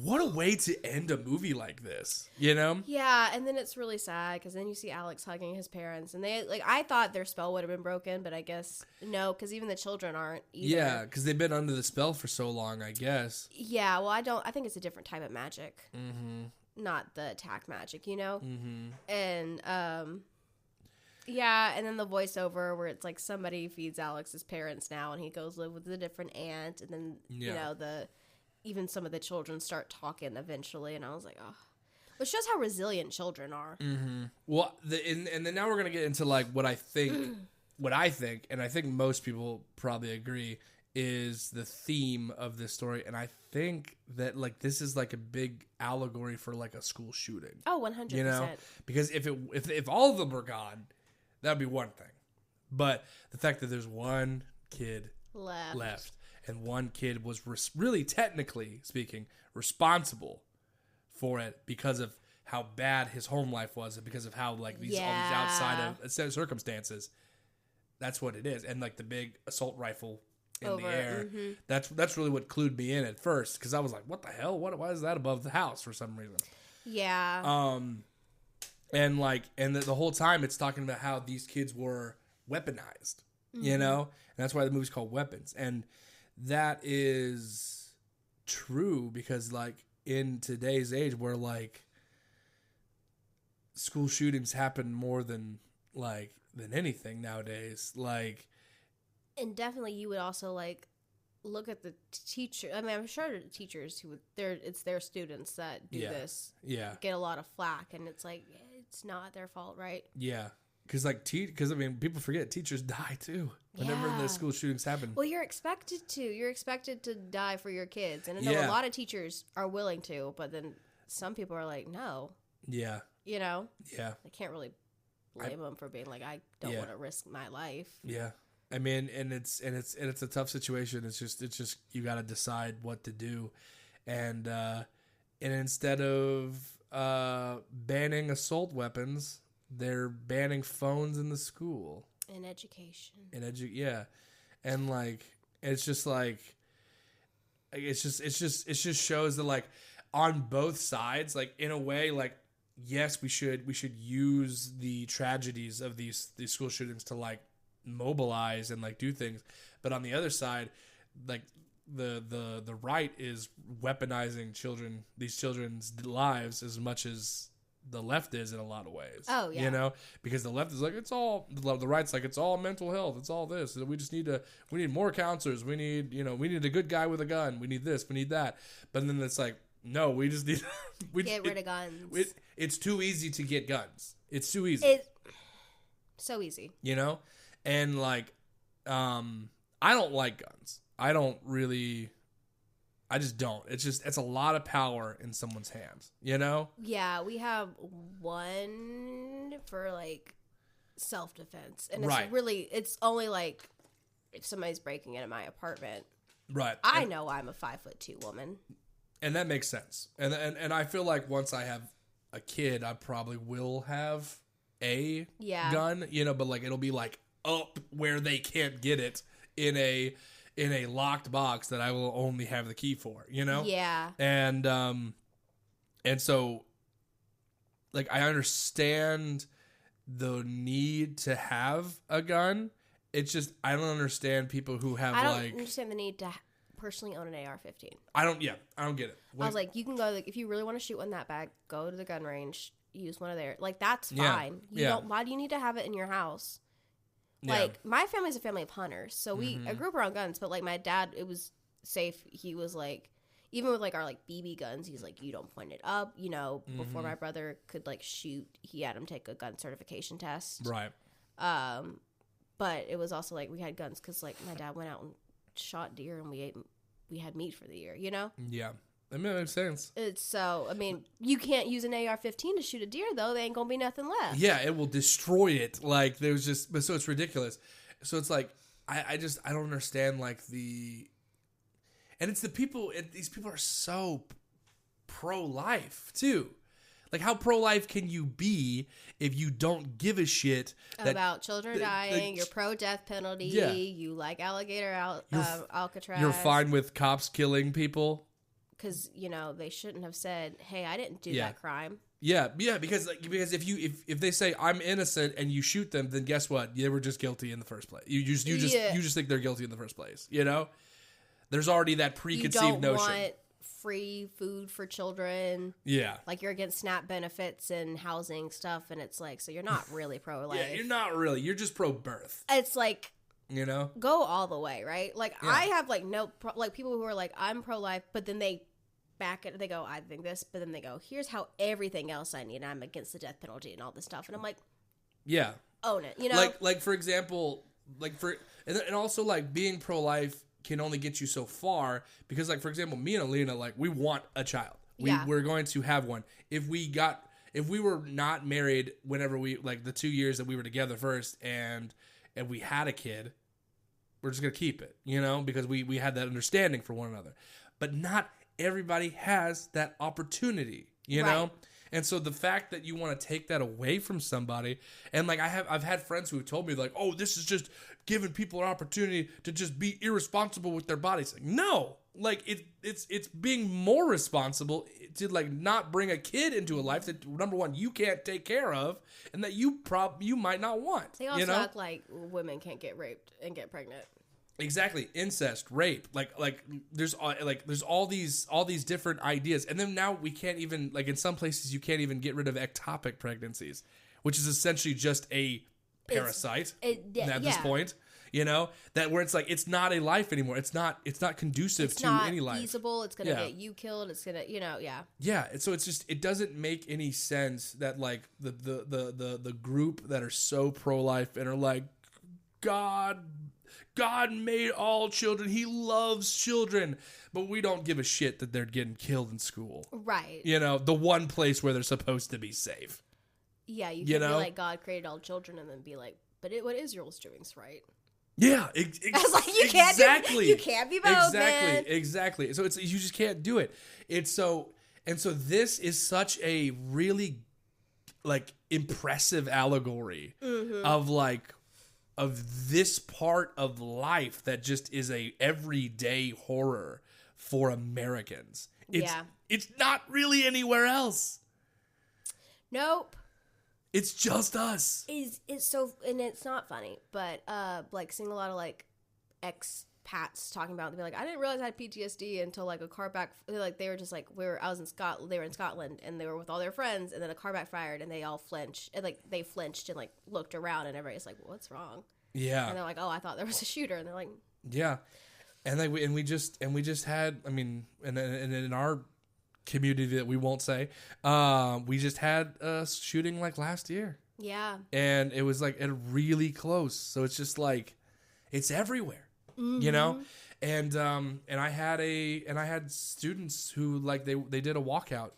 what a way to end a movie like this, you know? Yeah, and then it's really sad because then you see Alex hugging his parents, and they I thought their spell would have been broken, but I guess no, because even the children aren't either. Yeah, because they've been under the spell for so long, I guess. Yeah, well, I think it's a different type of magic, not the attack magic, you know. And yeah, and then the voiceover where it's like somebody feeds Alex's parents now, and he goes live with a different aunt, and then you know even some of the children start talking eventually, and I was like, oh. Which shows how resilient children are. Well, and then now we're going to get into, like, what I think, and I think most people probably agree, is the theme of this story. And I think that, like, this is, like, a big allegory for, like, a school shooting. Oh, 100%. You know? Because if all of them were gone, that would be one thing. But the fact that there's one kid left. And one kid was really, technically speaking, responsible for it because of how bad his home life was and because of how, like, all these outside of circumstances. That's what it is. And, like, the big assault rifle in the air. That's really what clued me in at first, because I was like, what the hell? Why is that above the house for some reason? Yeah. And the whole time it's talking about how these kids were weaponized, you know? And that's why the movie's called Weapons. And that is true, because like in today's age where like school shootings happen more than anything nowadays, like, and definitely you would also like look at the teacher. I mean, I'm sure the teachers who it's their students that do this get a lot of flack, and it's like it's not their fault, right? Yeah. Because I mean, people forget teachers die too whenever the school shootings happen. Well, you're expected to. You're expected to die for your kids, and I know a lot of teachers are willing to, but then some people are like, no. Yeah. You know. Yeah. I can't really blame them for being like, I don't want to risk my life. Yeah. I mean, and it's a tough situation. It's just you got to decide what to do, and instead of banning assault weapons, they're banning phones in the school. In education. And like it's just shows that like on both sides, like in a way, like yes, we should use the tragedies of these school shootings to like mobilize and like do things, but on the other side, like the right is weaponizing these children's lives as much as the left is in a lot of ways. Oh yeah, you know, because the left is like the right's like it's all mental health, it's all this. We just need more counselors. We need a good guy with a gun. We need this. We need that. But then it's like no, we just need get rid of guns. It's too easy to get guns. It's too easy. It's so easy. You know. And like, I don't like guns. I just don't. It's a lot of power in someone's hands, you know? Yeah, we have one for like self-defense. And it's only like if somebody's breaking into my apartment. Right. I know I'm a 5'2" woman. And that makes sense. And I feel like once I have a kid, I probably will have a gun, you know, but like it'll be like up where they can't get it in a locked box that I will only have the key for, you know? Yeah. And so like I understand the need to have a gun. It's just I don't understand people who have I don't understand the need to personally own an AR-15. I don't get it. I was like, you can go if you really want to shoot one that bad, go to the gun range, use one of theirs. Like that's fine. Why do you need to have it in your house? Like, my family's a family of hunters, so I grew up around guns, but, like, my dad, it was safe. He was, like, even with, like, our, like, BB guns, he's like, you don't point it up, you know, before my brother could, like, shoot, he had him take a gun certification test. Right. But it was also, like, we had guns because, like, my dad went out and shot deer, and we had meat for the year, you know? Yeah. I mean, that makes sense. I mean, you can't use an AR-15 to shoot a deer, though. There ain't going to be nothing left. Yeah, it will destroy it. Like, so it's ridiculous. So it's like, I don't understand, like, and it's the people, these people are so pro-life, too. Like, how pro-life can you be if you don't give a shit about children dying, you're pro-death penalty, you like alligator Alcatraz. You're fine with cops killing people? Because, you know, they shouldn't have said, hey, I didn't do that crime. Yeah, because if they say I'm innocent and you shoot them, then guess what? They were just guilty in the first place. You just think they're guilty in the first place, you know? There's already that preconceived notion. You don't want free food for children. Yeah. Like you're against SNAP benefits and housing stuff, and it's like, so you're not really pro-life. Yeah, you're not really. You're just pro-birth. It's like... You know, go all the way, right? Like I have like like people who are like I'm pro-life, but then they back it. They go, I think this, but then they go, here's how everything else I need. I'm against the death penalty and all this stuff, and I'm like, own it. You know, like for example, and also like being pro-life can only get you so far because like for example, me and Alina, like we want a child. We're going to have one. If we were not married whenever we like the 2 years that we were together first and we had a kid, we're just going to keep it, you know, because we had that understanding for one another. But not everybody has that opportunity, you know? And so the fact that you want to take that away from somebody, and like I've had friends who have told me like, oh, this is just giving people an opportunity to just be irresponsible with their bodies. Like, no, like it's being more responsible to like not bring a kid into a life that, number one, you can't take care of, and that you might not want. They also you know? act like women can't get raped and get pregnant. Exactly, incest, rape, like there's all these different ideas, and then now we can't even, like, in some places you can't even get rid of ectopic pregnancies, which is essentially just a parasite at this point. You know, that where it's like it's not a life anymore. It's not conducive to any life. It's not feasible. It's gonna get you killed. It's gonna, Yeah, and so it's just, it doesn't make any sense that like the group that are so pro-life and are like, God made all children. He loves children. But we don't give a shit that they're getting killed in school. Right. You know, the one place where they're supposed to be safe. Yeah, you can be like, God created all children, and then be like, but what Israel's doing is right. Yeah, I was like, you can't be both, man. Exactly. So you just can't do it. So this is such a really like impressive allegory of this part of life that just is a everyday horror for Americans. It's not really anywhere else. Nope. It's just us. It's so, and it's not funny, but like seeing a lot of like expats talking about, they'd be like, I didn't realize I had PTSD until like a car like they were just like, they were in Scotland and they were with all their friends, and then a car backfired and they all flinched, and like they flinched and like looked around, and everybody's like, what's wrong? Yeah. And they're like, oh, I thought there was a shooter, and they're like, yeah. And we just had, I mean, and in our community that we won't say, we just had a shooting like last year. Yeah. And it was like really close. So it's just like, it's everywhere, you know? And I had students who like, they did a walkout,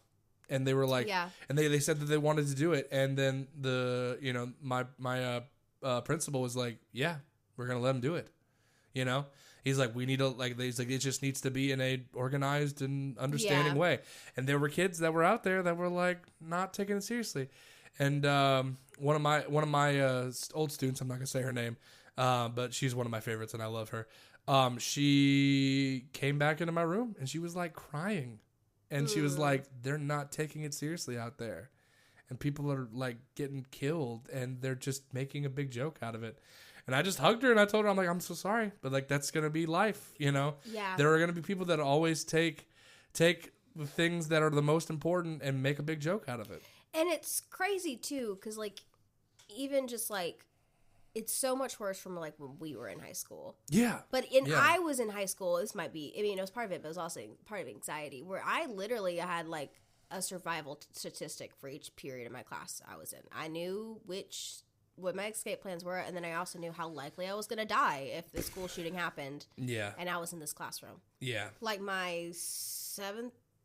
and they were like, and they said that they wanted to do it. And then my principal was like, yeah, we're going to let them do it. You know? He's like, we need to, like, he's like, it just needs to be in a organized and understanding way. And there were kids that were out there that were like not taking it seriously. And one of my old students, I'm not gonna say her name, but she's one of my favorites, and I love her. She came back into my room, and she was like crying, and she was like, they're not taking it seriously out there, and people are like getting killed, and they're just making a big joke out of it. And I just hugged her, and I told her, I'm like, I'm so sorry, but like, that's going to be life, you know? Yeah. There are going to be people that always take the things that are the most important and make a big joke out of it. And it's crazy too, because like, even just like, it's so much worse from like when we were in high school. Yeah. But I was in high school, this might be, I mean, it was part of it, but it was also part of anxiety, where I literally had like a survival statistic for each period of my class I was in. I knew what my escape plans were, and then I also knew how likely I was going to die if the school shooting happened. Yeah. And I was in this classroom. Yeah. Like my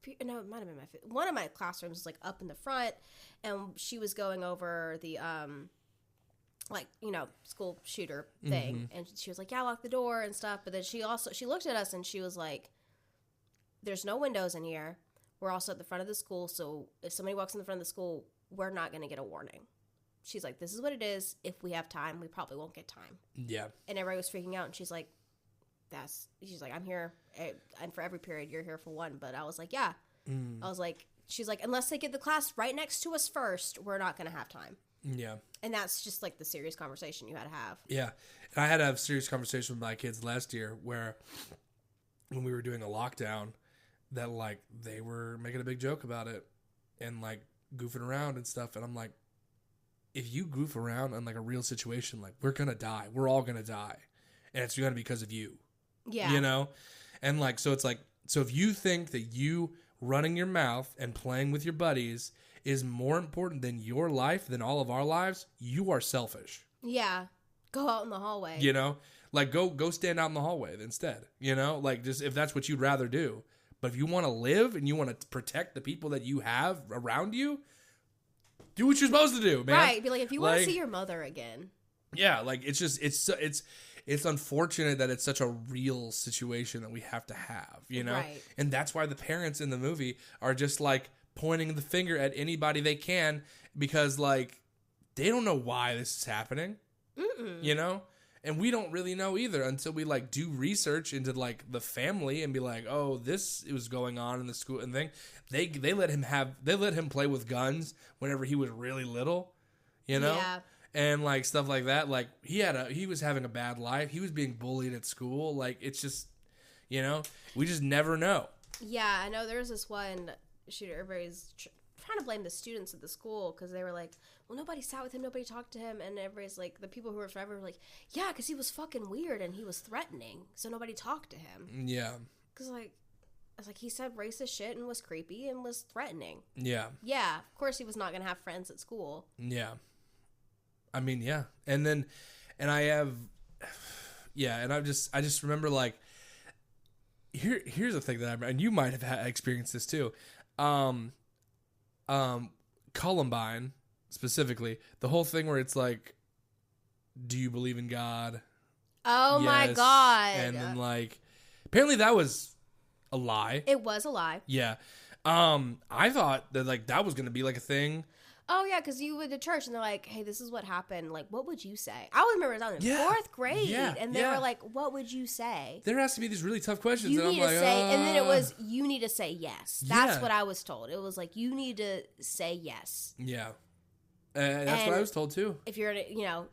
it might have been my fifth. One of my classrooms was like up in the front, and she was going over the, school shooter thing. And she was like, yeah, lock the door and stuff. But then she looked at us and she was like, there's no windows in here. We're also at the front of the school. So if somebody walks in the front of the school, we're not going to get a warning. She's like, this is what it is. If we have time, we probably won't get time. Yeah. And everybody was freaking out. And she's like, I'm here. And for every period, you're here for one. But I was like, yeah. I was like, she's like, unless they get the class right next to us first, we're not going to have time. Yeah. And that's just like the serious conversation you had to have. Yeah. And I had to have a serious conversation with my kids last year where when we were doing a lockdown, that like they were making a big joke about it and like goofing around and stuff. And I'm like, if you goof around on like a real situation, like we're going to die. We're all going to die. And it's going to be because of you. Yeah. You know? And like, so it's like, so if you think that you running your mouth and playing with your buddies is more important than your life, than all of our lives, you are selfish. Yeah. Go out in the hallway. You know? Like go stand out in the hallway instead. You know? Like just if that's what you'd rather do. But if you want to live and you want to protect the people that you have around you, do what you're supposed to do, man. Right. Be like, if you want to see your mother again. Yeah. Like, it's just, it's unfortunate that it's such a real situation that we have to have, you know? Right. And that's why the parents in the movie are just like pointing the finger at anybody they can because, like, they don't know why this is happening, you know? And we don't really know either until we, like, do research into, like, the family and be like, oh, this was going on in the school and thing. They let him play with guns whenever he was really little, you know? Yeah. And, like, stuff like that. Like, he was having a bad life. He was being bullied at school. Like, it's just, you know, we just never know. Yeah, I know there's this one shooter. Everybody's trying to blame the students at the school because they were like, well, nobody sat with him, nobody talked to him, and everybody's like, the people who were forever were like, yeah, because he was fucking weird and he was threatening, so nobody talked to him. Yeah. Because, like, I was like, he said racist shit and was creepy and was threatening. Yeah. Yeah, of course he was not going to have friends at school. Yeah. I mean, yeah. And I have, yeah, and I just remember, like, here's the thing that I remember, and you might have experienced this too. Columbine, specifically, the whole thing where it's like, do you believe in God? Oh, yes. my God. And then, like, apparently that was a lie. It was a lie. Yeah. I thought that, like, that was going to be, like, a thing. Oh, yeah, because you went to church and they're like, hey, this is what happened. Like, what would you say? I remember I was in fourth grade, and they were like, what would you say? There has to be these really tough questions. You and need I'm to like, say, and then it was, you need to say yes. That's Yeah. what I was told. It was like, you need to say yes. Yeah. That's what I was told, too. If you're, you know,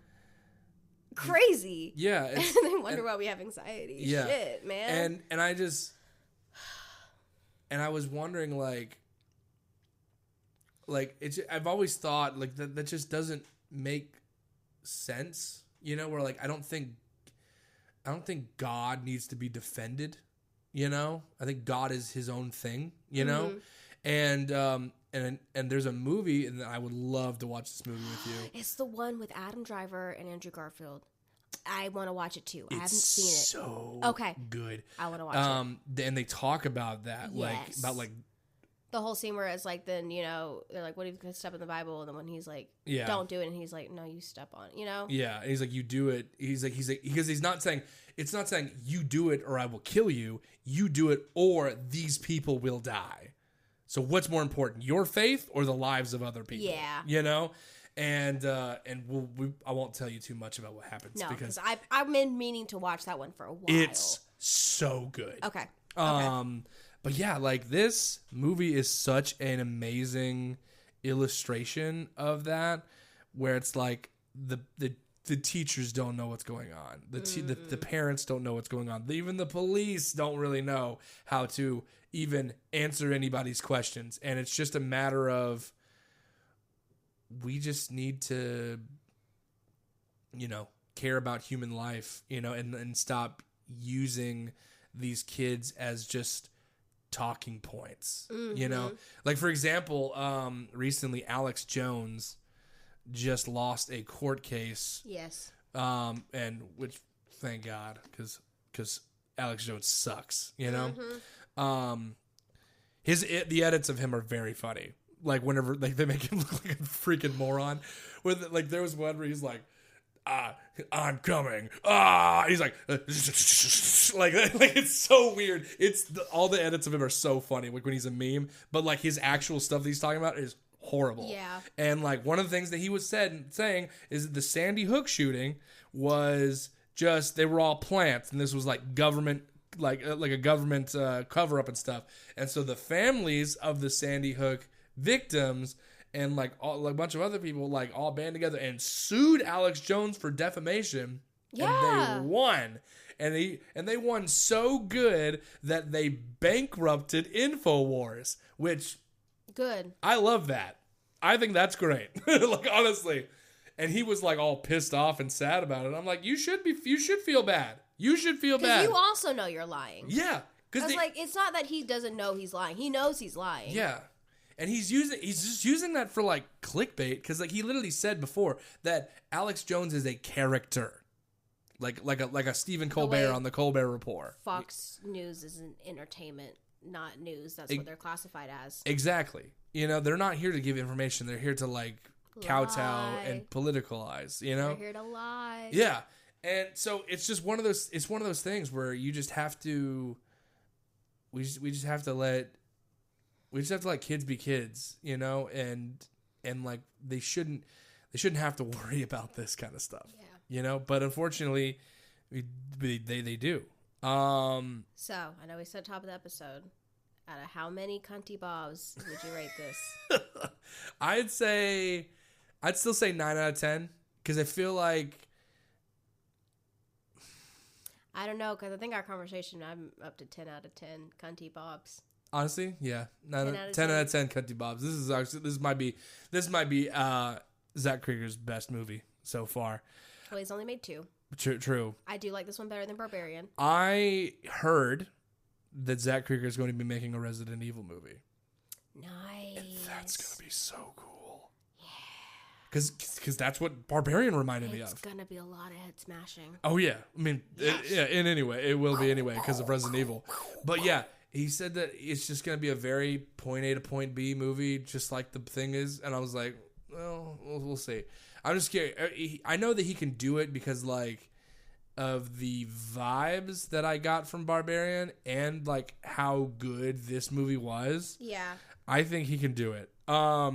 crazy. Yeah. And they wonder why we have anxiety. Yeah. Shit, man. And I just, and I was wondering, like it's, I've always thought, like, that just doesn't make sense, you know, where, like, I don't think God needs to be defended, you know? I think God is his own thing, you know? And there's a movie, and I would love to watch this movie with you. It's the one with Adam Driver and Andrew Garfield. I want to watch it too. I haven't seen it. So okay, good. I want to watch it. And they talk about that, Yes. like the whole scene where it's like, then, you know, they're like, what if you can step in the Bible? And then when he's like, yeah, don't do it, and he's like, no, you step on it, you know? Yeah, and he's like, you do it. He's like, because he's not saying, it's not saying you do it or I will kill you. You do it or these people will die. So what's more important, your faith or the lives of other people? Yeah. You know? And I won't tell you too much about what happens. No, because I've been meaning to watch that one for a while. It's so good. Okay. But yeah, like, this movie is such an amazing illustration of that, where it's like the teachers don't know what's going on. The parents don't know what's going on. Even the police don't really know how to even answer anybody's questions. And it's just a matter of, we just need to, you know, care about human life, you know, and stop using these kids as just talking points, you know? Like, for example, recently Alex Jones just lost a court case. Yes. And which, thank God, because Alex Jones sucks, you know? The edits of him are very funny. Like, whenever they make him look like a freaking moron. Like, there was one where he's like, I'm coming. He's like, like it's so weird. All the edits of him are so funny. Like, when he's a meme, but, like, his actual stuff that he's talking about is horrible. Yeah. And, like, one of the things that he was saying is that the Sandy Hook shooting was just, they were all plants, and this was like government, like a government cover up and stuff. And so the families of the Sandy Hook victims and like a bunch of other people like all band together and sued Alex Jones for defamation. Yeah. And they won. And they won so good that they bankrupted InfoWars, which good. I love that. I think that's great. Like, honestly. And he was like all pissed off and sad about it. I'm like, you should feel bad. You should feel bad. Because you also know you're lying. Yeah. Because like, it's not that he doesn't know he's lying. He knows he's lying. Yeah. And he's just using that for like clickbait, because like he literally said before that Alex Jones is a character, like a Stephen Colbert on the Colbert Report. Fox News is an entertainment, not news. That's what they're classified as. Exactly. You know, they're not here to give information. They're here to like kowtow and politicalize. You know, they're here to lie. Yeah, and so it's just one of those. It's one of those things where you just have to. We just have to let We just have to let kids be kids, you know, and like they shouldn't have to worry about this kind of stuff, you know. But unfortunately, they do. So I know we said top of the episode. Out of how many cunty bobs would you rate this? I'd still say 9 out of 10 because I feel like. I don't know, because I think our conversation, I'm up to 10 out of 10 cunty bobs. Honestly, yeah, 10 out of 10 cunty bobs. This might be Zach Cregger's best movie so far. Well, he's only made 2. True. I do like this one better than Barbarian. I heard that Zach Cregger is going to be making a Resident Evil movie. Nice. And that's going to be so cool. Yeah. Because that's what Barbarian reminded me of. It's going to be a lot of head smashing. Oh, yeah. I mean, in any way. It will be anyway because of Resident Evil. But yeah, he said that it's just going to be a very point A to point B movie, just like the thing is. And I was like, well, we'll see. I'm just scared. I know that he can do it because, like, of the vibes that I got from Barbarian and like how good this movie was. Yeah. I think he can do it. So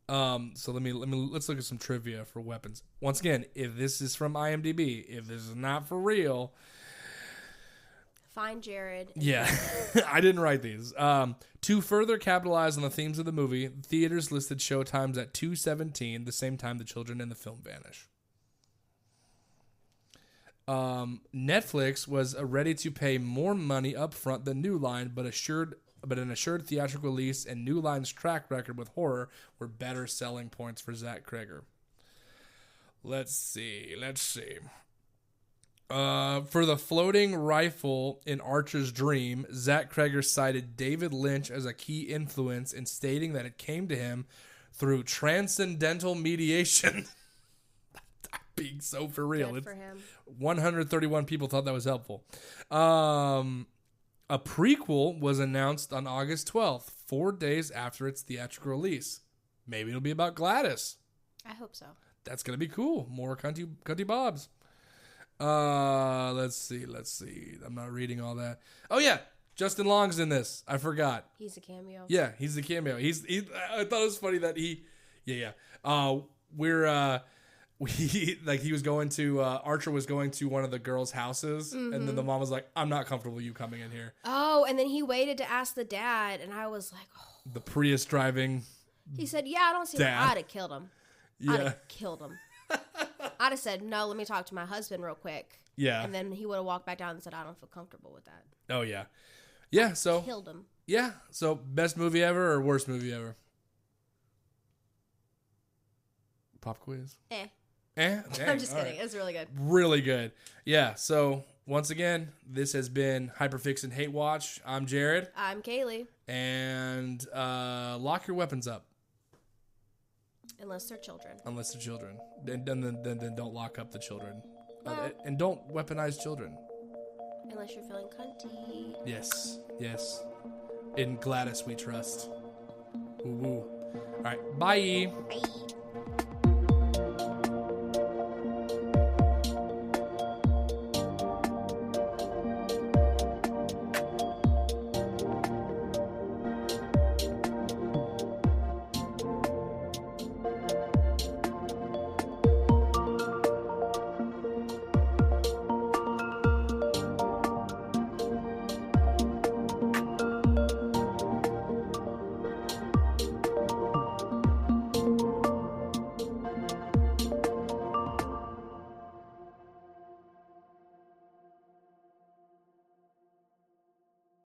let's look at some trivia for weapons. Once again, if this is from IMDb, if this is not for real, find Jared. Yeah. I didn't write these. To further capitalize on the themes of the movie, theaters listed showtimes at 2:17, the same time the children in the film vanish. Netflix was ready to pay more money up front than New Line, but an assured theatrical release and New Line's track record with horror were better selling points for Zach Cregger. Let's see. For the floating rifle in Archer's Dream, Zach Cregger cited David Lynch as a key influence in stating that it came to him through transcendental mediation. Being so for real. Good for him. 131 people thought that was helpful. A prequel was announced on August 12th, 4 days after its theatrical release. Maybe it'll be about Gladys. I hope so. That's going to be cool. More cunty bobs. Let's see. I'm not reading all that. Oh, yeah. Justin Long's in this. I forgot. He's a cameo. Yeah, he's the cameo. I thought it was funny that he... Yeah. He was going to Archer was going to one of the girls' houses, and then the mom was like, "I'm not comfortable with you coming in here." Oh, and then he waited to ask the dad, and I was like, "Oh." The Prius driving. He said, "Yeah, I don't see why I'd have killed him. Yeah. I'd have killed him. I'd have said, no, let me talk to my husband real quick." Yeah, and then he would have walked back down and said, "I don't feel comfortable with that." Oh yeah, yeah. So killed him. Yeah. So best movie ever or worst movie ever? Pop quiz. I'm just kidding. Right. It was really good. Really good. Yeah. So once again, this has been Hyperfix and Hate Watch. I'm Jared. I'm Kayleigh. And lock your weapons up. Unless they're children. Then don't lock up the children. And don't weaponize children. Unless you're feeling cunty. Yes. In Gladys we trust. Woo woo. All right. Bye. Bye.